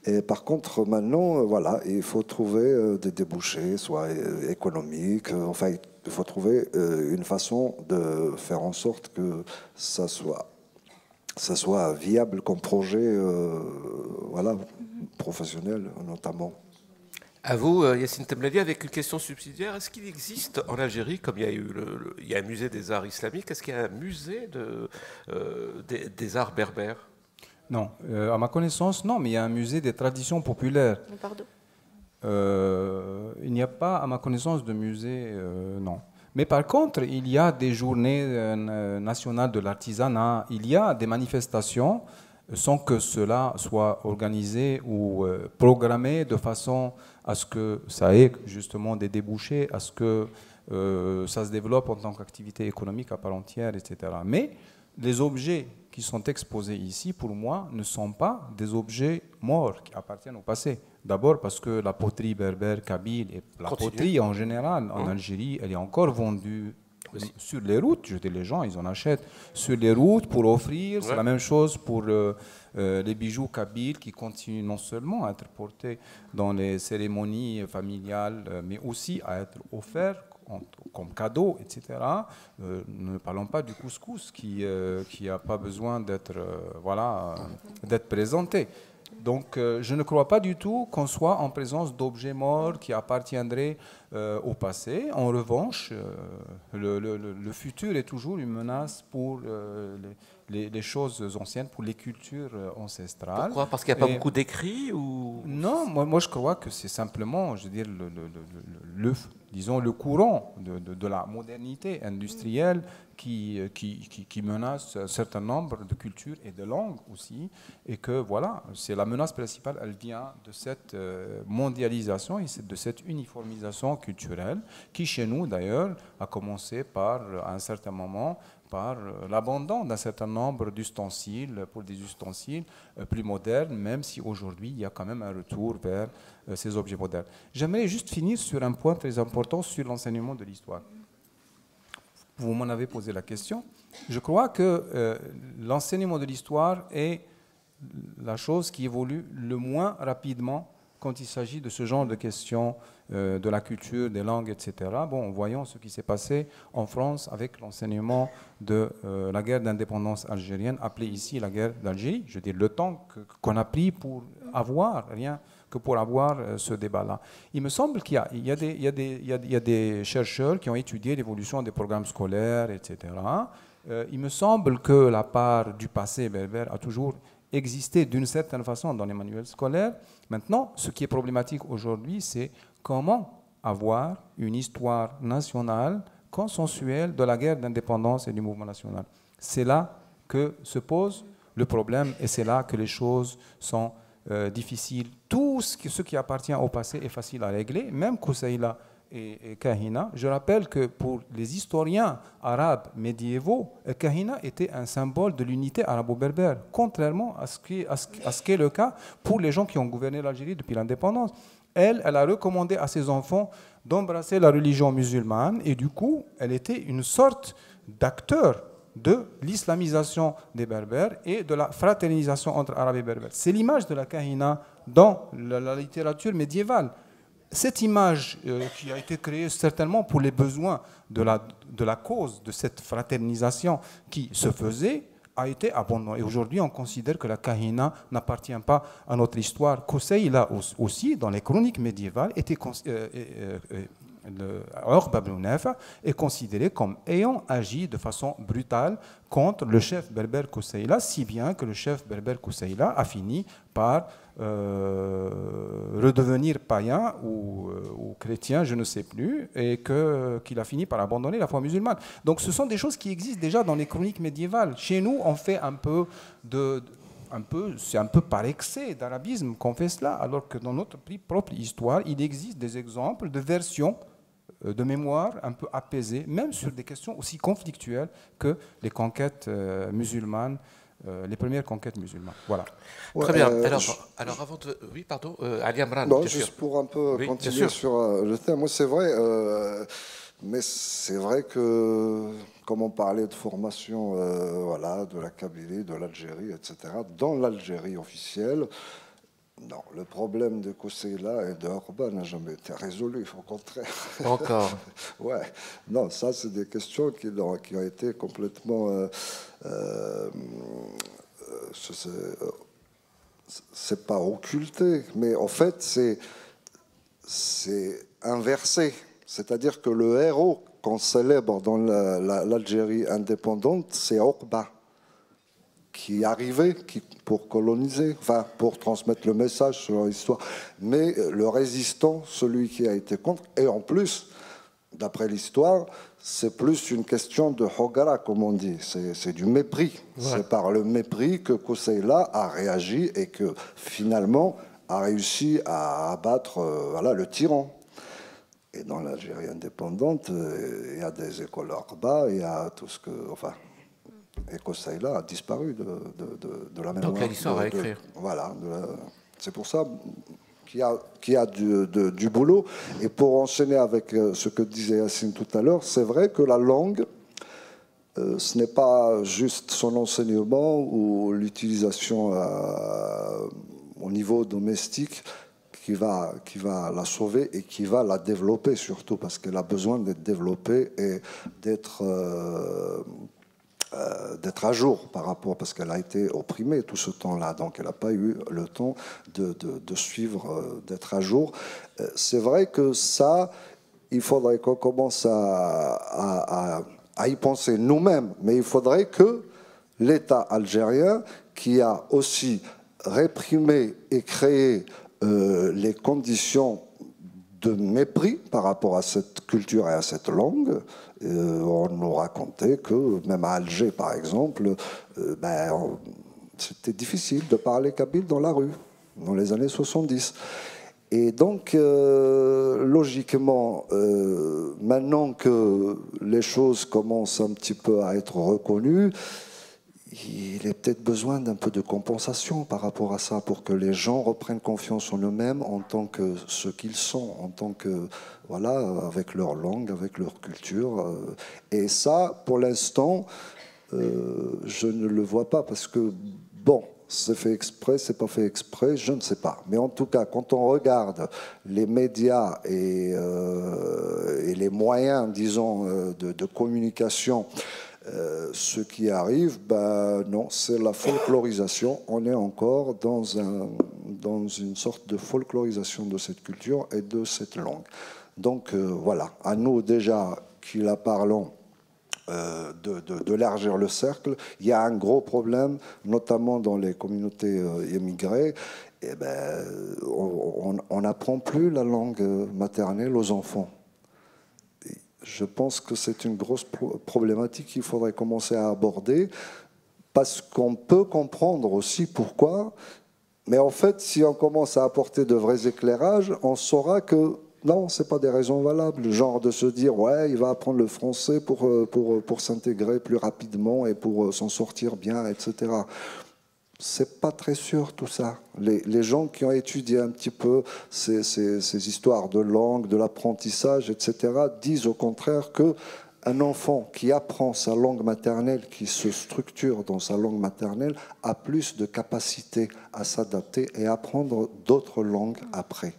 Et par contre, maintenant, voilà, il faut trouver des débouchés, soit économiques, enfin, il faut trouver une façon de faire en sorte que ça soit viable comme projet, voilà, professionnel notamment. À vous, Yacine Temlali, avec une question subsidiaire. Est-ce qu'il existe en Algérie, comme il y a eu il y a un musée des arts islamiques, est-ce qu'il y a un musée des arts berbères? Non, à ma connaissance, non, mais il y a un musée des traditions populaires. Pardon. Il n'y a pas, à ma connaissance, de musée, non. Mais par contre, il y a des journées nationales de l'artisanat, il y a des manifestations sans que cela soit organisé ou programmé de façon à ce que ça ait justement des débouchés, à ce que ça se développe en tant qu'activité économique à part entière, etc. Mais les objets qui sont exposés ici, pour moi, ne sont pas des objets morts qui appartiennent au passé. D'abord parce que la poterie berbère, kabyle et la poterie en général en Algérie, elle est encore vendue sur les routes. Je dis, les gens, ils en achètent sur les routes pour offrir. C'est la même chose pour les bijoux kabyles qui continuent non seulement à être portés dans les cérémonies familiales, mais aussi à être offerts comme cadeau, etc. Ne parlons pas du couscous qui n'a pas besoin d'être d'être présenté. Donc je ne crois pas du tout qu'on soit en présence d'objets morts qui appartiendraient au passé. En revanche, le futur est toujours une menace pour les choses anciennes, pour les cultures ancestrales. Pourquoi? Parce qu'il n'y a pas beaucoup d'écrits ou... Non, moi je crois que c'est simplement, je veux dire, disons, le courant de la modernité industrielle qui menace un certain nombre de cultures et de langues aussi, et que voilà, c'est la menace principale, elle vient de cette mondialisation et de cette uniformisation culturelle qui, chez nous d'ailleurs, a commencé par, à un certain moment, par l'abandon d'un certain nombre d'ustensiles pour des ustensiles plus modernes, même si aujourd'hui il y a quand même un retour vers ces objets modernes. J'aimerais juste finir sur un point très important sur l'enseignement de l'histoire. Vous m'en avez posé la question. Je crois que l'enseignement de l'histoire est la chose qui évolue le moins rapidement quand il s'agit de ce genre de questions de la culture, des langues, etc. Bon, voyons ce qui s'est passé en France avec l'enseignement de la guerre d'indépendance algérienne, appelée ici la guerre d'Algérie. Je veux dire, le temps qu'on a pris pour avoir, rien que pour avoir ce débat-là. Il me semble qu'il y a des chercheurs qui ont étudié l'évolution des programmes scolaires, etc. Il me semble que la part du passé berbère a toujours existé d'une certaine façon dans les manuels scolaires. Maintenant, ce qui est problématique aujourd'hui, c'est comment avoir une histoire nationale consensuelle de la guerre d'indépendance et du mouvement national. C'est là que se pose le problème et c'est là que les choses sont difficiles. Tout ce qui appartient au passé est facile à régler, même Koussaïla et Kahina. Je rappelle que pour les historiens arabes médiévaux, Kahina était un symbole de l'unité arabo-berbère, contrairement à ce qui est le cas pour les gens qui ont gouverné l'Algérie depuis l'indépendance. Elle a recommandé à ses enfants d'embrasser la religion musulmane et du coup, elle était une sorte d'acteur de l'islamisation des Berbères et de la fraternisation entre Arabes et Berbères. C'est l'image de la Kahina dans la littérature médiévale. Cette image qui a été créée certainement pour les besoins de la cause de cette fraternisation qui se faisait a été abandonnée. Et aujourd'hui, on considère que la Kahina n'appartient pas à notre histoire. Koussaïla aussi, dans les chroniques médiévales, était est considéré comme ayant agi de façon brutale contre le chef berbère Koussaïla, si bien que le chef berbère Koussaïla a fini par redevenir païen ou chrétien, je ne sais plus, et qu'il a fini par abandonner la foi musulmane. Donc ce sont des choses qui existent déjà dans les chroniques médiévales. Chez nous, on fait c'est un peu par excès d'arabisme qu'on fait cela, alors que dans notre propre histoire, il existe des exemples de versions de mémoire un peu apaisées, même sur des questions aussi conflictuelles que les conquêtes musulmanes, les premières conquêtes musulmanes. Voilà. Ouais, très bien. Alors avant de... Oui, pardon, Ali Amran. Non, juste pour un peu continuer sur le thème. Moi, c'est vrai, mais c'est vrai que, comme on parlait de formation voilà, de la Kabylie, de l'Algérie, etc., dans l'Algérie officielle, non, le problème de Koussaïla et de Orban n'a jamais été résolu, au contraire. Encore. Ouais, non, ça, c'est des questions qui ont été complètement. C'est pas occulté, mais en fait, c'est c'est inversé. C'est-à-dire que le héros qu'on célèbre dans l'Algérie indépendante, c'est Oqba, qui arrivait pour coloniser, enfin pour transmettre le message sur l'histoire. Mais le résistant, celui qui a été contre, et en plus, d'après l'histoire, c'est plus une question de hogara, comme on dit. C'est du mépris. Ouais. C'est par le mépris que Kousseïla a réagi et que finalement a réussi à abattre voilà, le tyran. Et dans l'Algérie indépendante, il y a des écoles Orba, il y a tout ce que... Enfin, et Kousseïla a disparu de la mémoire. Donc il y a l'histoire à écrire. Voilà. C'est pour ça qu'il y a du boulot. Et pour enchaîner avec ce que disait Yacine tout à l'heure, c'est vrai que la langue, ce n'est pas juste son enseignement ou l'utilisation au niveau domestique qui va la sauver et qui va la développer surtout, parce qu'elle a besoin d'être développée et d'être à jour par rapport, parce qu'elle a été opprimée tout ce temps-là, donc elle n'a pas eu le temps de suivre, d'être à jour. C'est vrai que ça, il faudrait qu'on commence à y penser nous-mêmes, mais il faudrait que l'État algérien, qui a aussi réprimé et créé les conditions de mépris par rapport à cette culture et à cette langue. On nous racontait que, même à Alger, par exemple, c'était difficile de parler kabyle dans la rue, dans les années 70. Et donc, logiquement, maintenant que les choses commencent un petit peu à être reconnues, il est peut-être besoin d'un peu de compensation par rapport à ça, pour que les gens reprennent confiance en eux-mêmes en tant que ce qu'ils sont, en tant que, voilà, avec leur langue, avec leur culture. Et ça, pour l'instant, je ne le vois pas, parce que, bon, c'est fait exprès, c'est pas fait exprès, je ne sais pas. Mais en tout cas, quand on regarde les médias et les moyens, disons, de communication, ce qui arrive, non, c'est la folklorisation. On est encore dans une sorte de folklorisation de cette culture et de cette langue. Donc voilà, à nous déjà qui la parlons, d'élargir le cercle. Il y a un gros problème, notamment dans les communautés émigrées. Et on n'apprend plus la langue maternelle aux enfants. Je pense que c'est une grosse problématique qu'il faudrait commencer à aborder, parce qu'on peut comprendre aussi pourquoi, mais en fait, si on commence à apporter de vrais éclairages, on saura que non, ce n'est pas des raisons valables, genre de se dire ouais, il va apprendre le français pour s'intégrer plus rapidement et pour s'en sortir bien, etc. C'est pas très sûr tout ça. Les gens qui ont étudié un petit peu ces histoires de langue, de l'apprentissage, etc., disent au contraire qu'un enfant qui apprend sa langue maternelle, qui se structure dans sa langue maternelle, a plus de capacité à s'adapter et à apprendre d'autres langues après.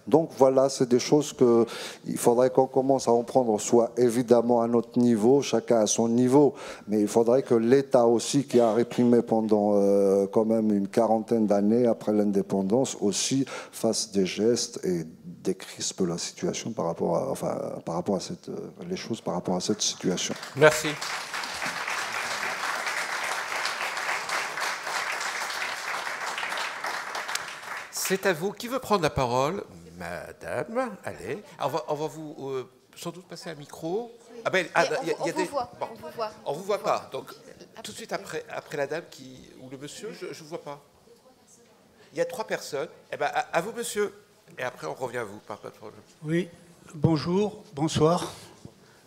Donc voilà, c'est des choses qu'il faudrait qu'on commence à en prendre, soit évidemment à notre niveau, chacun à son niveau, mais il faudrait que l'État aussi, qui a réprimé pendant quand même une quarantaine d'années après l'indépendance, aussi fasse des gestes et décrispe la situation par rapport à les choses par rapport à cette situation. Merci. C'est à vous. Qui veut prendre la parole ? Madame, allez. Alors, on va vous sans doute passer un micro. Ah ben, on vous voit. On ne vous voit pas. Donc, tout de suite après la dame ou le monsieur, je ne vous vois pas. Il y a 3 personnes. Eh ben, à vous, monsieur. Et après, on revient à vous. Pas de problème. Oui, bonjour, bonsoir.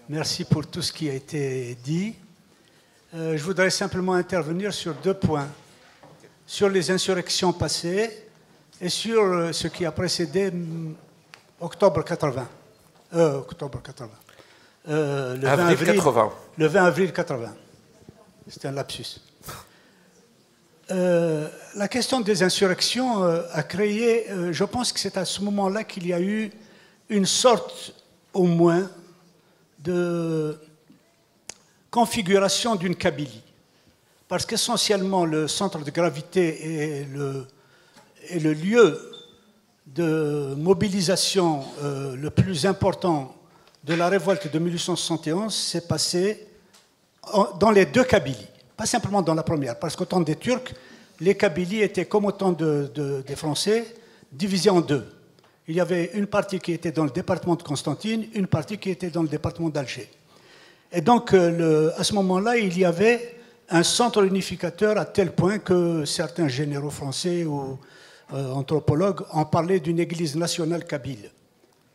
Merci pour tout ce qui a été dit. Je voudrais simplement intervenir sur 2 points. Sur les insurrections passées et sur ce qui a précédé octobre 80. Le 20 avril 80. C'est un lapsus. La question des insurrections a créé, je pense que c'est à ce moment-là qu'il y a eu une sorte, au moins, de configuration d'une Kabylie. Parce qu'essentiellement, le centre de gravité et le lieu de mobilisation le plus important de la révolte de 1871 s'est passé dans les deux Kabylies, pas simplement dans la première, parce qu'au temps des Turcs, les Kabylies étaient comme au temps des Français, divisés en deux. Il y avait une partie qui était dans le département de Constantine, une partie qui était dans le département d'Alger. Et donc, à ce moment-là, il y avait un centre unificateur à tel point que certains généraux français ou anthropologues ont parlé d'une église nationale kabyle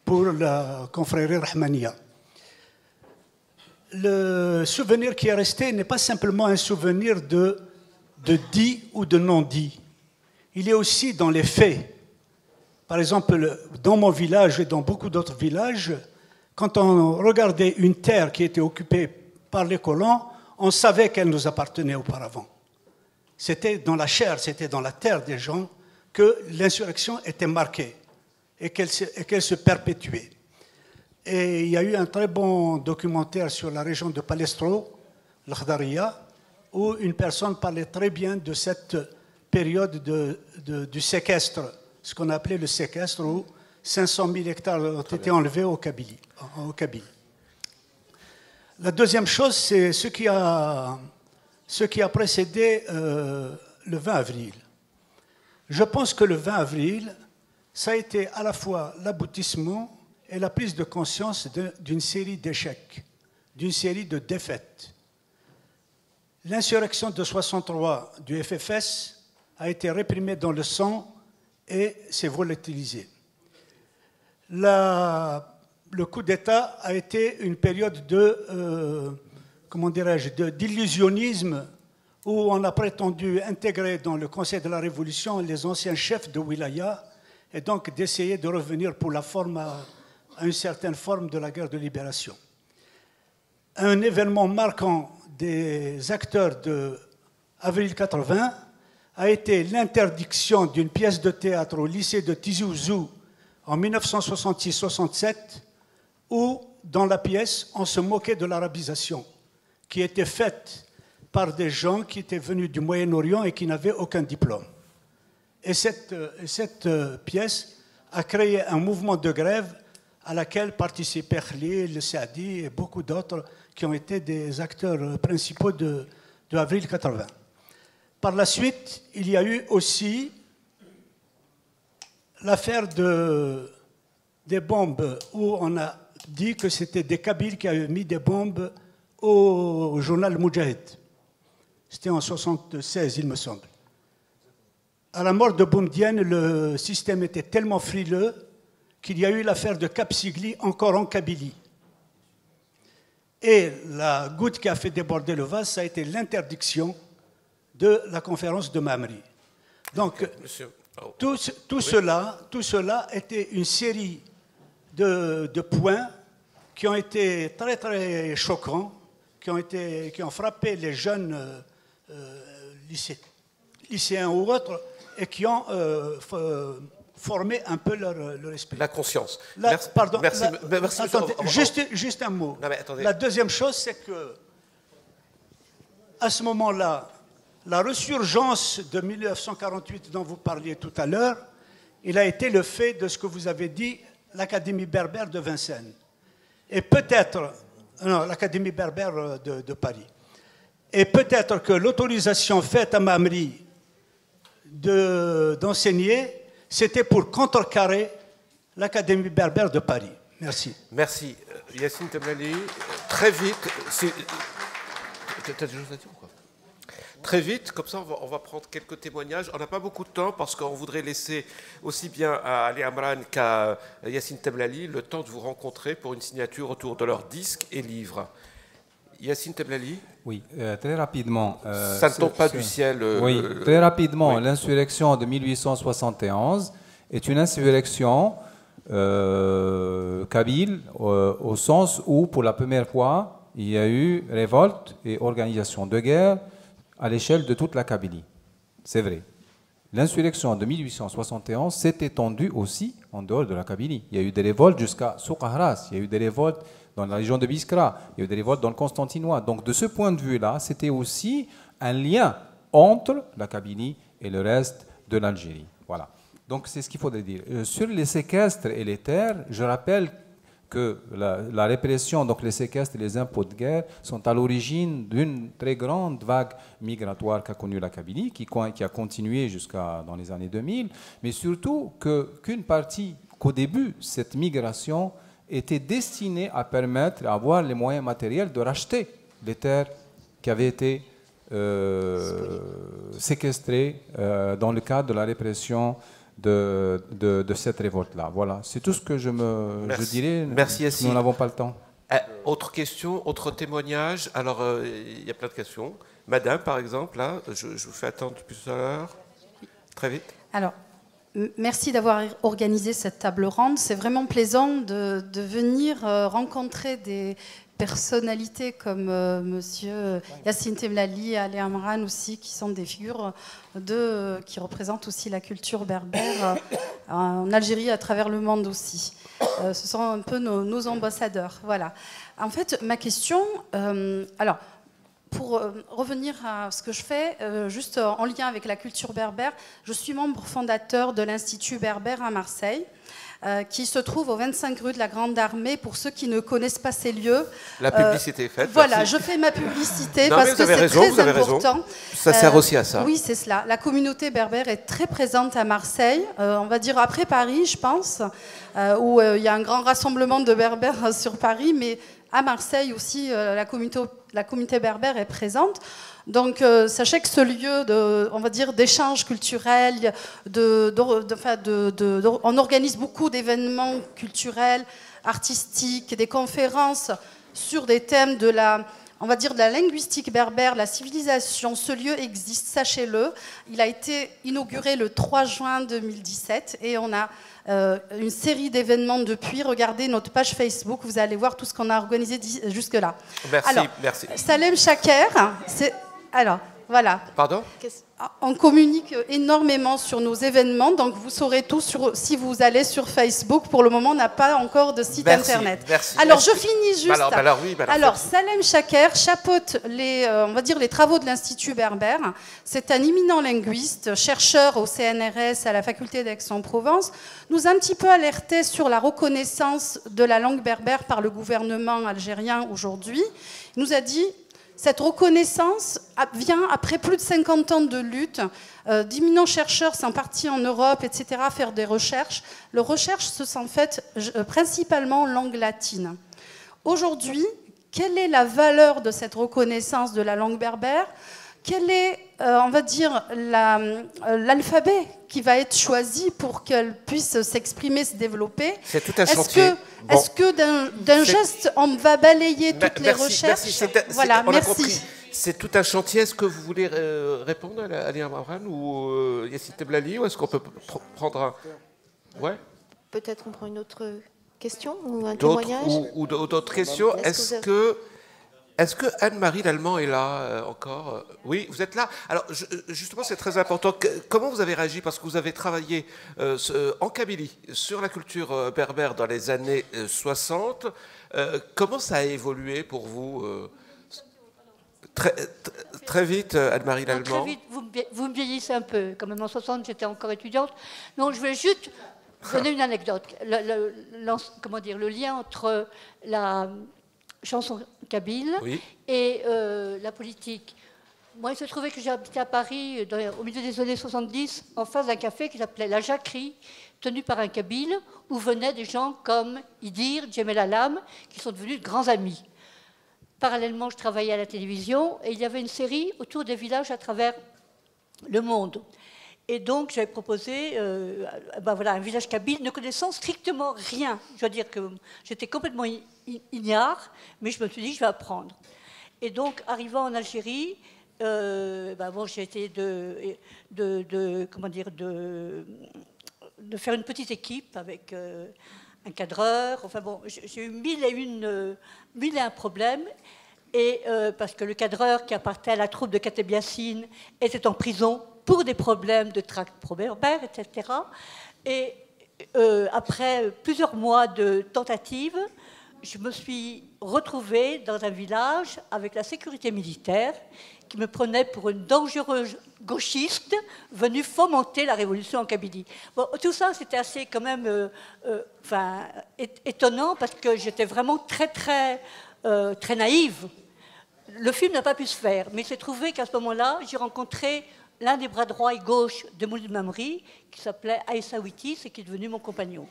pour la confrérie Rahmaniya. Le souvenir qui est resté n'est pas simplement un souvenir de dit ou de non dit. Il est aussi dans les faits. Par exemple, dans mon village et dans beaucoup d'autres villages, quand on regardait une terre qui était occupée par les colons, on savait qu'elle nous appartenait auparavant. C'était dans la chair, c'était dans la terre des gens que l'insurrection était marquée et qu'elle se perpétuait. Et il y a eu un très bon documentaire sur la région de Palestro, l'Akhdariya, où une personne parlait très bien de cette période du séquestre, ce qu'on appelait le séquestre, où 500 000 hectares ont été enlevés au Kabylie. La deuxième chose, c'est ce qui a précédé le 20 avril. Je pense que le 20 avril, ça a été à la fois l'aboutissement et la prise de conscience d'une série d'échecs, d'une série de défaites. L'insurrection de 63 du FFS a été réprimée dans le sang et s'est volatilisée. Le coup d'État a été une période d'illusionnisme où on a prétendu intégrer dans le Conseil de la Révolution les anciens chefs de wilaya et donc d'essayer de revenir pour la forme à une certaine forme de la guerre de libération. Un événement marquant des acteurs de avril 80 a été l'interdiction d'une pièce de théâtre au lycée de Tizi Ouzou en 1966-67, où, dans la pièce, on se moquait de l'arabisation, qui était faite par des gens qui étaient venus du Moyen-Orient et qui n'avaient aucun diplôme. Et cette pièce a créé un mouvement de grève à laquelle participaient Khalil, le Saadi et beaucoup d'autres qui ont été des acteurs principaux de avril 80. Par la suite, il y a eu aussi l'affaire des bombes, où on a dit que c'était des Kabyles qui avaient mis des bombes au journal Moudjahid. C'était en 1976, il me semble. À la mort de Boumedienne, le système était tellement frileux qu'il y a eu l'affaire de Cap Sigli, encore en Kabylie. Et la goutte qui a fait déborder le vase, ça a été l'interdiction de la conférence de Mamri. Donc, tout cela était une série de points qui ont été très, très choquants, qui ont frappé les jeunes lycéens ou autres, et qui ont formé un peu leur esprit. La conscience. Merci. Attendez, juste un mot. Non, mais la deuxième chose, c'est que, à ce moment-là, la ressurgence de 1948 dont vous parliez tout à l'heure, il a été le fait de ce que vous avez dit, l'Académie berbère de Vincennes. Et peut-être, non, l'Académie berbère de Paris. Et peut-être que l'autorisation faite à Mamri d'enseigner, c'était pour contrecarrer l'Académie berbère de Paris. Merci. Merci. Yacine Temlali, très vite. Tu as des choses à dire ou quoi? Très vite, comme ça on va prendre quelques témoignages. On n'a pas beaucoup de temps parce qu'on voudrait laisser aussi bien à Ali Amran qu'à Yacine Temlali le temps de vous rencontrer pour une signature autour de leurs disques et livres. Yacine Temlali. Oui, très rapidement. Ça ne tombe pas du ciel. Oui, très rapidement. Oui. L'insurrection de 1871 est une insurrection kabyle au sens où, pour la première fois, il y a eu révolte et organisation de guerre à l'échelle de toute la Kabylie. C'est vrai. L'insurrection de 1871 s'est étendue aussi en dehors de la Kabylie. Il y a eu des révoltes jusqu'à Souk-Ahras, il y a eu des révoltes dans la région de Biskra, il y a eu des révoltes dans le Constantinois. Donc de ce point de vue-là, c'était aussi un lien entre la Kabylie et le reste de l'Algérie. Voilà. Donc c'est ce qu'il faudrait dire. Sur les séquestres et les terres, je rappelle que la répression, donc les séquestres et les impôts de guerre, sont à l'origine d'une très grande vague migratoire qu'a connue la Kabylie, qui a continué jusqu'à dans les années 2000, mais surtout qu'au début, cette migration était destinée à permettre, à avoir les moyens matériels de racheter les terres qui avaient été séquestrées dans le cadre de la répression de cette révolte-là. Voilà, c'est tout ce que je dirais. Merci Yassine. Nous n'avons pas le temps. Autre question, autre témoignage. Alors, il y a plein de questions. Madame, par exemple, là, je vous fais attendre depuis tout à l'heure. Très vite. Alors, merci d'avoir organisé cette table ronde. C'est vraiment plaisant de venir rencontrer des personnalités comme Monsieur Yassine Temlali et Ali Amran aussi, qui sont des figures qui représentent aussi la culture berbère en Algérie, à travers le monde aussi. Ce sont un peu nos ambassadeurs. Voilà. En fait, ma question, alors, pour revenir à ce que je fais, juste en lien avec la culture berbère, je suis membre fondateur de l'Institut berbère à Marseille, qui se trouve au 25 rue de la Grande Armée, pour ceux qui ne connaissent pas ces lieux. La publicité est faite. Voilà, merci. je fais ma publicité non, parce que c'est très important. Ça sert aussi à ça. Oui, c'est cela. La communauté berbère est très présente à Marseille, on va dire après Paris, je pense, où il y a un grand rassemblement de berbères sur Paris, mais à Marseille aussi, la communauté berbère est présente. Donc, sachez que ce lieu, on va dire, d'échange culturel, on organise beaucoup d'événements culturels, artistiques, des conférences sur des thèmes on va dire de la linguistique berbère, la civilisation. Ce lieu existe, sachez-le. Il a été inauguré le 3 juin 2017 et on a une série d'événements depuis. Regardez notre page Facebook, vous allez voir tout ce qu'on a organisé jusque-là. Merci, alors, merci. Salem Chaker, alors, voilà. Pardon ? On communique énormément sur nos événements, donc vous saurez tout si vous allez sur Facebook. Pour le moment, on n'a pas encore de site internet. Merci, alors, je finis juste. Alors, Salem Chaker chapeaute on va dire, les travaux de l'Institut berbère. C'est un éminent linguiste, chercheur au CNRS à la faculté d'Aix-en-Provence. Nous a un petit peu alerté sur la reconnaissance de la langue berbère par le gouvernement algérien aujourd'hui. Il nous a dit: cette reconnaissance vient après plus de 50 ans de lutte. D'éminents chercheurs sont partis en Europe, etc., faire des recherches. Les recherches se sont faites principalement en langue latine. Aujourd'hui, quelle est la valeur de cette reconnaissance de la langue berbère ? Quel est, on va dire, l'alphabet qui va être choisi pour qu'elle puisse s'exprimer, se développer ? C'est tout un chantier. Est-ce que d'un geste, on va balayer toutes les recherches ? Voilà, merci. C'est tout un chantier. Est-ce que vous voulez répondre à Ali Amran ou Yassine Temlali, ou est-ce qu'on peut prendre un... Ouais. Peut-être on prend une autre question ou un témoignage ou d'autres questions. Est-ce que Anne-Marie Lallemand est là encore ? Oui, vous êtes là. Alors, justement, c'est très important. Comment vous avez réagi ? Parce que vous avez travaillé en Kabylie sur la culture berbère dans les années 60. Comment ça a évolué pour vous très vite, Anne-Marie Lallemand. Très vite, vous me vieillissez un peu. Quand même, en 60, j'étais encore étudiante. Donc, je vais juste donner une anecdote. Le lien entre la chanson kabyle et la politique. Moi, il se trouvait que j'habitais à Paris au milieu des années 70, en face d'un café qui s'appelait La Jacquerie, tenu par un kabyle, où venaient des gens comme Idir, Djemel Alam, qui sont devenus de grands amis. Parallèlement, je travaillais à la télévision et il y avait une série autour des villages à travers le monde. Et donc, j'avais proposé un village kabyle ne connaissant strictement rien. Je dois dire que j'étais complètement ignare, mais je me suis dit, je vais apprendre. Et donc, arrivant en Algérie, j'ai essayé de faire une petite équipe avec un cadreur. Enfin bon, j'ai eu mille et un problèmes. Et parce que le cadreur qui appartenait à la troupe de Kateb Yassine était en prison pour des problèmes de tract pro-berbère, etc. Et après plusieurs mois de tentatives, je me suis retrouvée dans un village avec la sécurité militaire qui me prenait pour une dangereuse gauchiste venue fomenter la révolution en Kabylie. Bon, tout ça, c'était assez quand même étonnant parce que j'étais vraiment très naïve. Le film n'a pas pu se faire, mais il s'est trouvé qu'à ce moment-là, j'ai rencontré l'un des bras droit et gauche de Moulid Mamri, qui s'appelait Aïssa Witis et qui est devenu mon compagnon.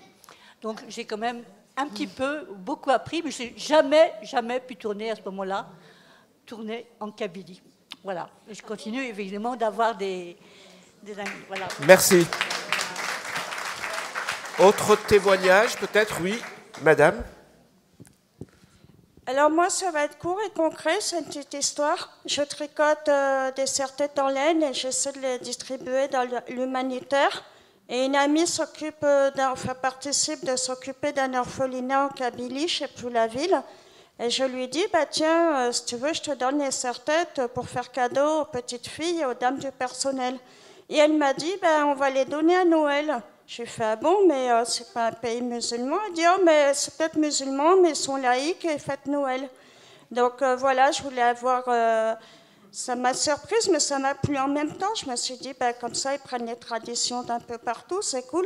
Donc j'ai quand même un petit peu, beaucoup appris, mais je n'ai jamais pu tourner à ce moment-là, tourner en Kabylie. Voilà. Et je continue évidemment d'avoir des amis. Voilà. Merci. Autre témoignage, peut-être, oui, madame. Alors moi, ça va être court et concret, c'est une petite histoire. Je tricote des serre-têtes en laine et j'essaie de les distribuer dans l'humanitaire. Et une amie participe de s'occuper d'un orphelinat en Kabylie, je ne sais plus la ville. Et je lui dis, bah tiens, si tu veux, je te donne les serre-têtes pour faire cadeau aux petites filles et aux dames du personnel. Et elle m'a dit, bah, on va les donner à Noël. J'ai fait, ah bon, mais c'est pas un pays musulman. Elle dit, oh, mais c'est peut-être musulman, mais ils sont laïcs et fêtent Noël. Donc voilà, je voulais avoir... ça m'a surprise, mais ça m'a plu en même temps. Je me suis dit, bah, comme ça, ils prennent les traditions d'un peu partout, c'est cool.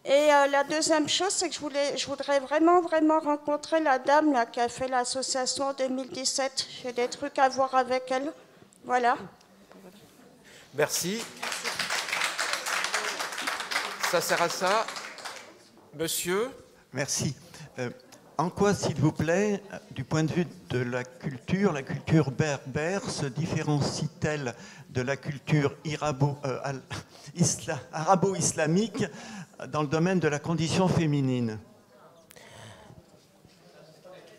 Et la deuxième chose, c'est que je voudrais vraiment rencontrer la dame là, qui a fait l'association en 2017. J'ai des trucs à voir avec elle. Voilà. Merci. Ça sert à ça. Monsieur ? Merci. En quoi, s'il vous plaît, du point de vue de la culture berbère se différencie-t-elle de la culture arabo-islamique dans le domaine de la condition féminine?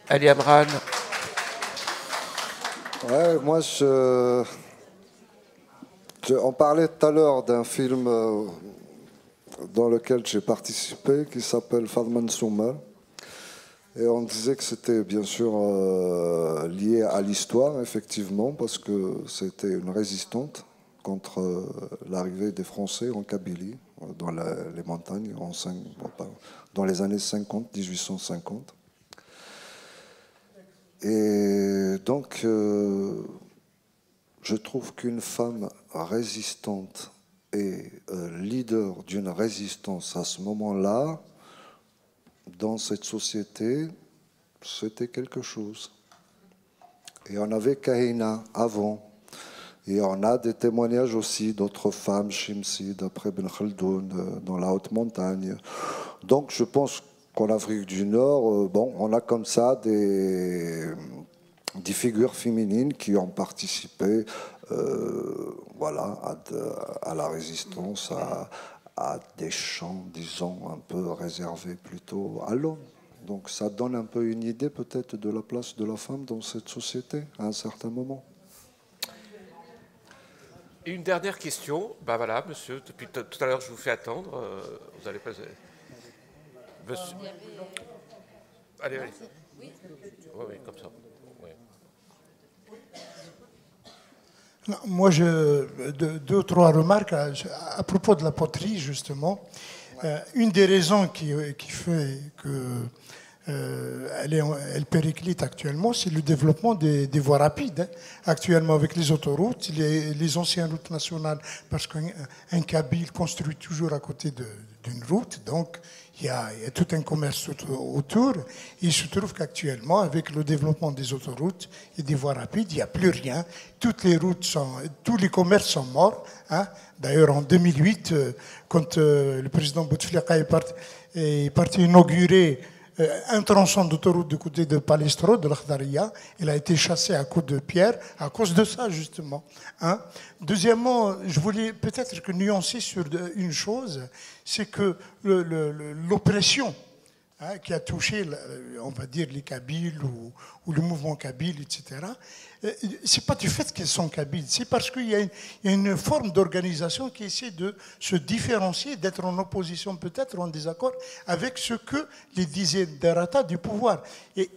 Ali Amran. Ouais, moi, on parlait tout à l'heure d'un film dans lequel j'ai participé qui s'appelle Fadman Souma. Et on disait que c'était bien sûr lié à l'histoire, effectivement, parce que c'était une résistante contre l'arrivée des Français en Kabylie, dans les montagnes, dans les années 50, 1850. Et donc, je trouve qu'une femme résistante et leader d'une résistance à ce moment-là, dans cette société, c'était quelque chose. Et on avait Kahina avant. Et on a des témoignages aussi d'autres femmes, Shimsi, d'après Ben Khaldoun, dans la haute montagne. Donc je pense qu'en Afrique du Nord, on a comme ça des figures féminines qui ont participé à la résistance, à des champs, disons, un peu réservés plutôt à l'homme. Donc ça donne un peu une idée peut-être de la place de la femme dans cette société à un certain moment. Et une dernière question. Ben voilà, monsieur, depuis tout à l'heure, je vous fais attendre. Vous allez passer. Monsieur. Allez. Oui, comme ça. Oui. Non, moi, deux ou trois remarques à propos de la poterie, justement. Une des raisons qui fait que elle périclite actuellement, c'est le développement des voies rapides. Actuellement, avec les autoroutes, les anciennes routes nationales, parce qu'un Kabyle construit toujours à côté d'une route, donc il y a tout un commerce autour. Il se trouve qu'actuellement, avec le développement des autoroutes et des voies rapides, il n'y a plus rien. Toutes les routes tous les commerces sont morts. Hein. D'ailleurs, en 2008, quand le président Bouteflika est parti inaugurer un tronçon d'autoroute du côté de Palestro, de l'Akhdariya, il a été chassé à coups de pierre à cause de ça, justement. Hein. Deuxièmement, je voulais peut-être que nuancer sur une chose, c'est que l'oppression qui a touché, on va dire, les Kabyles ou le mouvement Kabyle, etc., c'est pas du fait qu'ils sont Kabyles, c'est parce qu'il y a une forme d'organisation qui essaie de se différencier, d'être en opposition peut-être, en désaccord avec ce que les disaient Derata du pouvoir. Et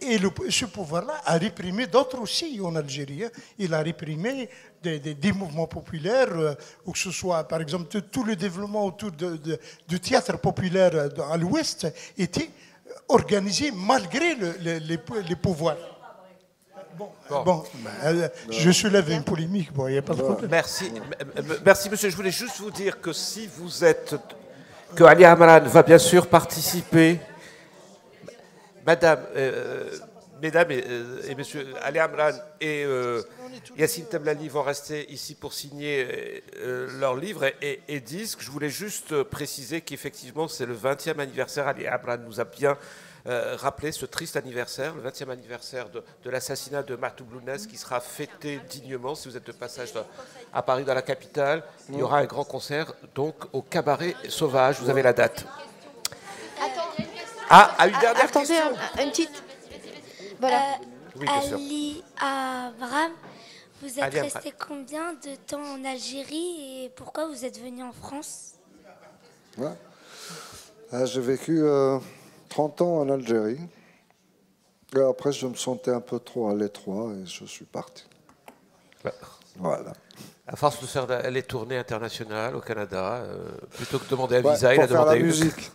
ce pouvoir-là a réprimé d'autres aussi en Algérie. Il a réprimé des mouvements populaires, ou que ce soit, par exemple, tout le développement autour du théâtre populaire à l'ouest était organisé malgré les pouvoirs. Je soulève une polémique, il n'y a pas de problème. Merci, monsieur. Je voulais juste vous dire que si vous êtes... que Ali Amran va bien sûr participer. Mesdames et messieurs, Ali Amran et Yacine Temlali vont rester ici pour signer leur livre et disque. Je voulais juste préciser qu'effectivement, c'est le 20e anniversaire. Ali Amran nous a bien rappelé ce triste anniversaire, le 20e anniversaire de l'assassinat de Mahtoub Lounès, qui sera fêté dignement. Si vous êtes de passage à Paris, dans la capitale, il y aura un grand concert donc au Cabaret Sauvage. Vous avez la date. Une dernière question. Attendez, une petite... Voilà. Oui, bien sûr. Ali Amran, vous êtes resté combien de temps en Algérie et pourquoi vous êtes venu en France? J'ai vécu 30 ans en Algérie. Et après, je me sentais un peu trop à l'étroit et je suis parti. Voilà. À force de faire les tournées internationales au Canada, plutôt que de demander un visa, il a demandé la musique.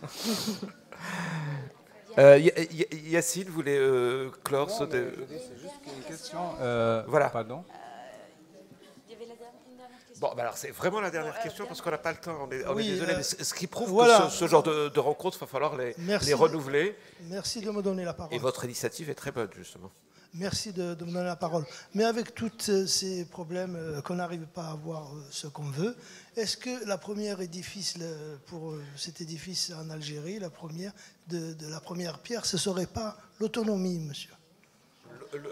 Yacine voulait clore ce... C'est juste une question. Voilà. Pardon. Bon, alors c'est vraiment la dernière question parce qu'on n'a pas le temps. On est désolé, mais ce qui prouve voilà. que ce genre de rencontres, il va falloir les renouveler. Merci de me donner la parole. Et votre initiative est très bonne, justement. Merci de me donner la parole. Mais avec tous ces problèmes qu'on n'arrive pas à avoir ce qu'on veut, est-ce que la première édifice pour cet édifice en Algérie, la première de la première pierre, ce ne serait pas l'autonomie, monsieur?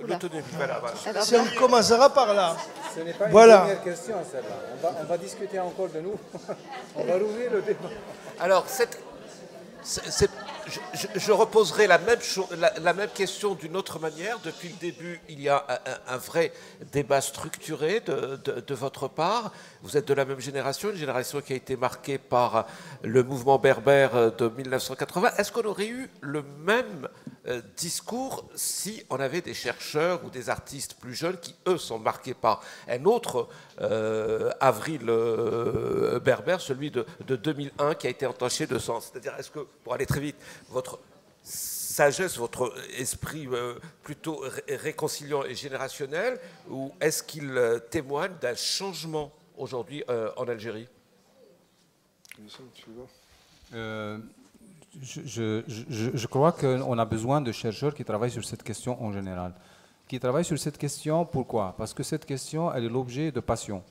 L'autonomie, voilà. Si on commencera par là. Ce n'est pas une Voilà. première question, celle-là. On va discuter encore de nous. On va rouvrir le débat. Alors, je reposerai la même question d'une autre manière. Depuis le début, il y a un vrai débat structuré de votre part. Vous êtes de la même génération, une génération qui a été marquée par le mouvement berbère de 1980. Est-ce qu'on aurait eu le même discours si on avait des chercheurs ou des artistes plus jeunes qui, eux, sont marqués par un autre avril berbère, celui de 2001, qui a été entaché de sang? C'est-à-dire, est-ce que, pour aller très vite, votre sagesse, votre esprit plutôt réconciliant et générationnel, ou est-ce qu'il témoigne d'un changement aujourd'hui en Algérie? Je crois qu'on a besoin de chercheurs qui travaillent sur cette question en général. Qui travaillent sur cette question, pourquoi? Parce que cette question, elle est l'objet de passions.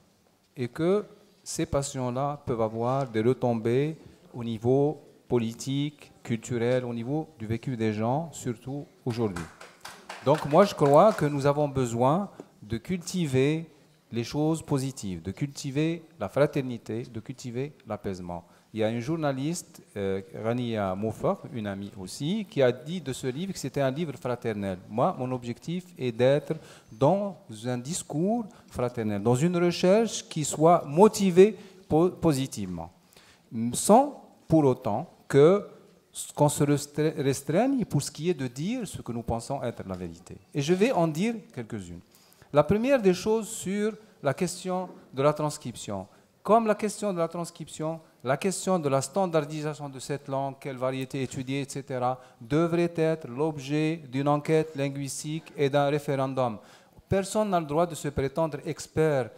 Et que ces passions-là peuvent avoir des retombées au niveau politique, culturel, au niveau du vécu des gens, surtout aujourd'hui. Donc moi, je crois que nous avons besoin de cultiver les choses positives, de cultiver la fraternité, de cultiver l'apaisement. Il y a une journaliste, Rania Moufar, une amie aussi, qui a dit de ce livre que c'était un livre fraternel. Moi, mon objectif est d'être dans un discours fraternel, dans une recherche qui soit motivée positivement, sans pour autant qu'on se restreigne pour ce qui est de dire ce que nous pensons être la vérité. Et je vais en dire quelques-unes. La première des choses sur la question de la transcription. Comme la question de la transcription, la question de la standardisation de cette langue, quelle variété étudier, etc., devrait être l'objet d'une enquête linguistique et d'un référendum. Personne n'a le droit de se prétendre expert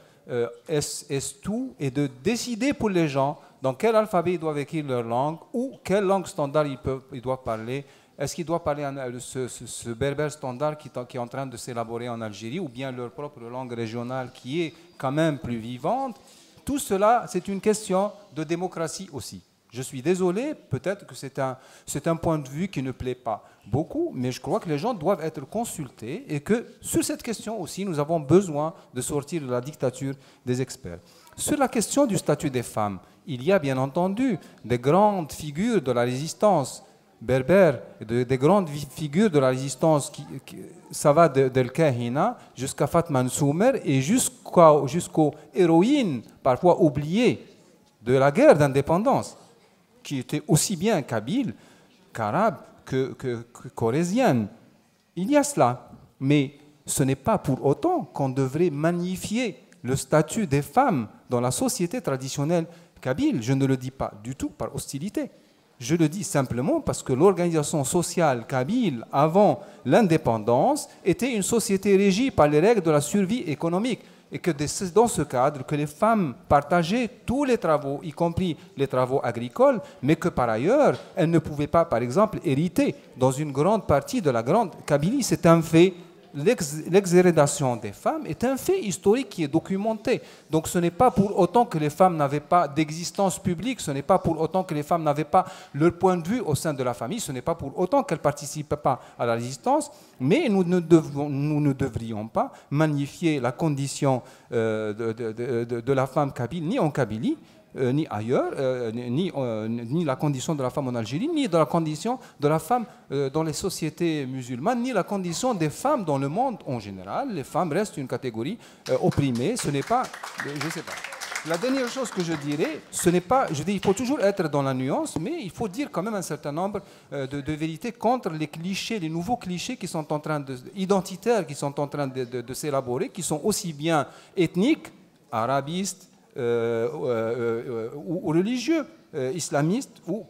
tout et de décider pour les gens dans quel alphabet ils doivent écrire leur langue ou quelle langue standard ils doivent parler. Est-ce qu'ils doivent parler ce berbère standard qui est en train de s'élaborer en Algérie ou bien leur propre langue régionale qui est quand même plus vivante? Tout cela, c'est une question de démocratie aussi. Je suis désolé, peut-être que c'est un point de vue qui ne plaît pas beaucoup, mais je crois que les gens doivent être consultés et que sur cette question aussi, nous avons besoin de sortir de la dictature des experts. Sur la question du statut des femmes, il y a bien entendu des grandes figures de la résistance berbère, des grandes figures de la résistance, ça va d'El Kahina jusqu'à Fatma Nsoumer et jusqu'aux héroïnes, parfois oubliées, de la guerre d'indépendance, qui étaient aussi bien kabyles qu'arabes que corésiennes. Il y a cela, mais ce n'est pas pour autant qu'on devrait magnifier le statut des femmes dans la société traditionnelle kabyle. Je ne le dis pas du tout par hostilité. Je le dis simplement parce que l'organisation sociale kabyle, avant l'indépendance, était une société régie par les règles de la survie économique. Et que c'est dans ce cadre que les femmes partageaient tous les travaux, y compris les travaux agricoles, mais que par ailleurs, elles ne pouvaient pas, par exemple, hériter. Dans une grande partie de la grande Kabylie, c'est un fait. L'exhérédation des femmes est un fait historique qui est documenté. Donc ce n'est pas pour autant que les femmes n'avaient pas d'existence publique, ce n'est pas pour autant que les femmes n'avaient pas leur point de vue au sein de la famille, ce n'est pas pour autant qu'elles ne participaient pas à la résistance, mais nous ne devrions pas magnifier la condition de la femme kabyle, ni en Kabylie, ni ailleurs, ni la condition de la femme en Algérie, ni de la condition de la femme dans les sociétés musulmanes, ni la condition des femmes dans le monde en général. Les femmes restent une catégorie opprimée. Ce n'est pas... Je ne sais pas. La dernière chose que je dirais, ce n'est pas... Je dis, il faut toujours être dans la nuance, mais il faut dire quand même un certain nombre de vérités contre les clichés, les nouveaux clichés qui sont en train identitaires, qui sont en train de s'élaborer, qui sont aussi bien ethniques, arabistes, ou religieux, islamistes ou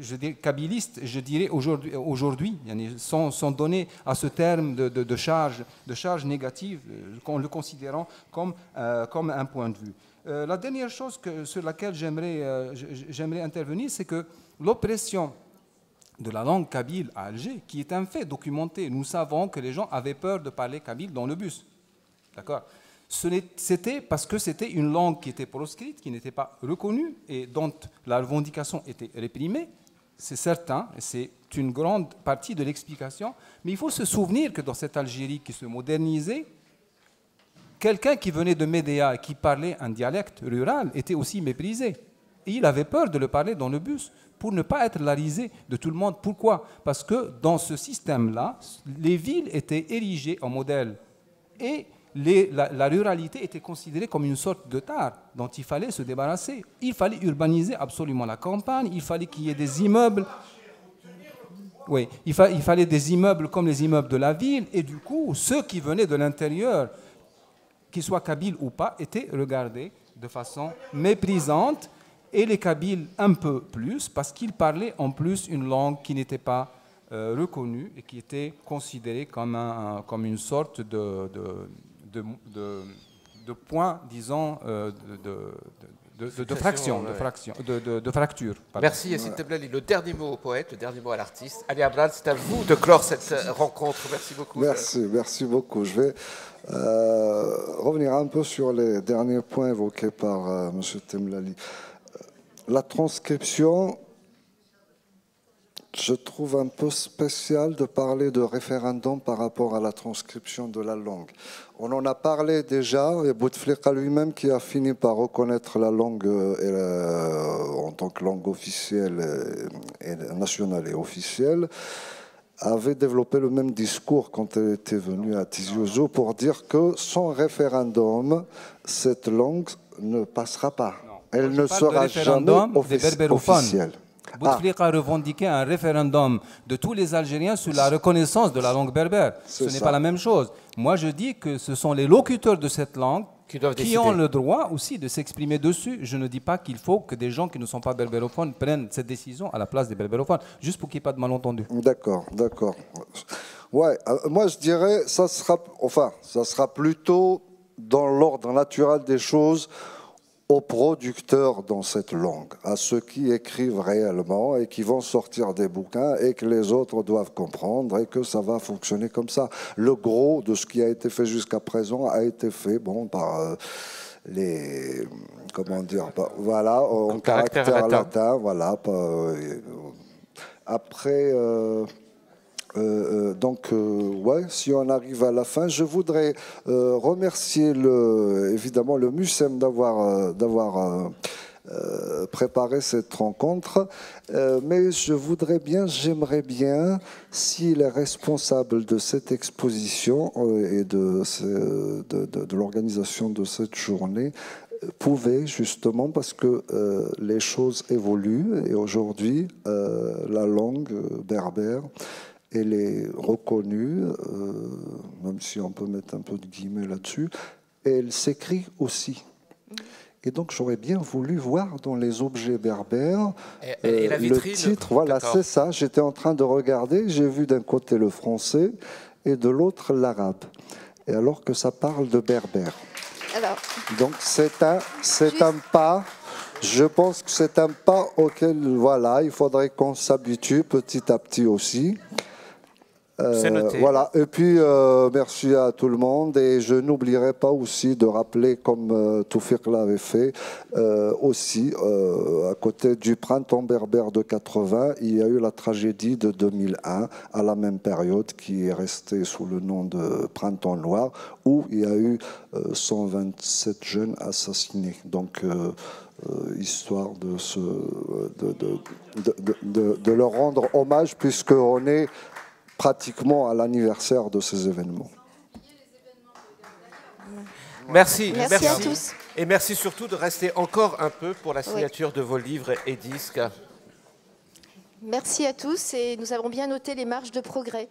je dirais kabylistes, je dirais aujourd'hui, sans donner à ce terme de charge négative, en le considérant comme un point de vue. La dernière chose sur laquelle j'aimerais intervenir, c'est que l'oppression de la langue kabyle à Alger, qui est un fait documenté, nous savons que les gens avaient peur de parler kabyle dans le bus. D'accord ? C'était parce que c'était une langue qui était proscrite, qui n'était pas reconnue et dont la revendication était réprimée. C'est certain, c'est une grande partie de l'explication. Mais il faut se souvenir que dans cette Algérie qui se modernisait, quelqu'un qui venait de Médéa et qui parlait un dialecte rural était aussi méprisé. Et il avait peur de le parler dans le bus pour ne pas être la risée de tout le monde. Pourquoi ? Parce que dans ce système-là, les villes étaient érigées en modèle. Et la ruralité était considérée comme une sorte de tare dont il fallait se débarrasser. Il fallait urbaniser absolument la campagne, il fallait qu'il y ait des immeubles. Oui, il fallait des immeubles comme les immeubles de la ville, et du coup, ceux qui venaient de l'intérieur, qu'ils soient kabyles ou pas, étaient regardés de façon méprisante, et les kabyles un peu plus, parce qu'ils parlaient en plus une langue qui n'était pas reconnue et qui était considérée comme une sorte de point, disons, de fracture. Merci Yassine Temblali. Le dernier mot au poète, le dernier mot à l'artiste. Ali Amran, c'est à vous de clore cette rencontre. Merci beaucoup. Merci beaucoup. Je vais revenir un peu sur les derniers points évoqués par M. Temblali. La transcription, je trouve un peu spécial de parler de référendum par rapport à la transcription de la langue. On en a parlé déjà, et Bouteflika lui-même, qui a fini par reconnaître la langue en tant que langue officielle, et nationale et officielle, avait développé le même discours quand elle était venue à Tizi Ouzou pour dire que sans référendum, cette langue ne passera pas. Non. Elle ne sera jamais officielle. Bouteflika a revendiqué un référendum de tous les Algériens sur la reconnaissance de la langue berbère. Ce n'est pas la même chose. Moi, je dis que ce sont les locuteurs de cette langue qui ont le droit aussi de s'exprimer dessus. Je ne dis pas qu'il faut que des gens qui ne sont pas berbérophones prennent cette décision à la place des berbérophones, juste pour qu'il n'y ait pas de malentendus. D'accord. Ouais, moi, je dirais, ça sera plutôt dans l'ordre naturel des choses, aux producteurs dans cette langue, à ceux qui écrivent réellement et qui vont sortir des bouquins et que les autres doivent comprendre et que ça va fonctionner comme ça. Le gros de ce qui a été fait jusqu'à présent a été fait par les... Comment dire, voilà, en caractère latin, voilà. Après... si on arrive à la fin, je voudrais remercier évidemment le MUSEM d'avoir préparé cette rencontre, mais j'aimerais bien, si les responsables de cette exposition et de l'organisation de cette journée pouvaient justement, parce que les choses évoluent et aujourd'hui la langue berbère, elle est reconnue, même si on peut mettre un peu de guillemets là-dessus, et elle s'écrit aussi. Et donc, j'aurais bien voulu voir dans les objets berbères et la vitrine, le titre. Voilà, c'est ça. J'étais en train de regarder. J'ai vu d'un côté le français et de l'autre l'arabe. Et alors que ça parle de berbère. Alors, donc, c'est un pas. Je pense que c'est un pas auquel, voilà, il faudrait qu'on s'habitue petit à petit aussi. C'est noté. Voilà. Et puis, merci à tout le monde. Et je n'oublierai pas aussi de rappeler, comme Toufik l'avait fait, aussi, à côté du printemps berbère de 80, il y a eu la tragédie de 2001, à la même période, qui est restée sous le nom de Printemps noir, où il y a eu 127 jeunes assassinés. Donc, histoire de leur rendre hommage, puisqu'on est pratiquement à l'anniversaire de ces événements. Merci. Merci à tous. Et merci surtout de rester encore un peu pour la signature de vos livres et disques. Merci à tous et nous avons bien noté les marges de progrès.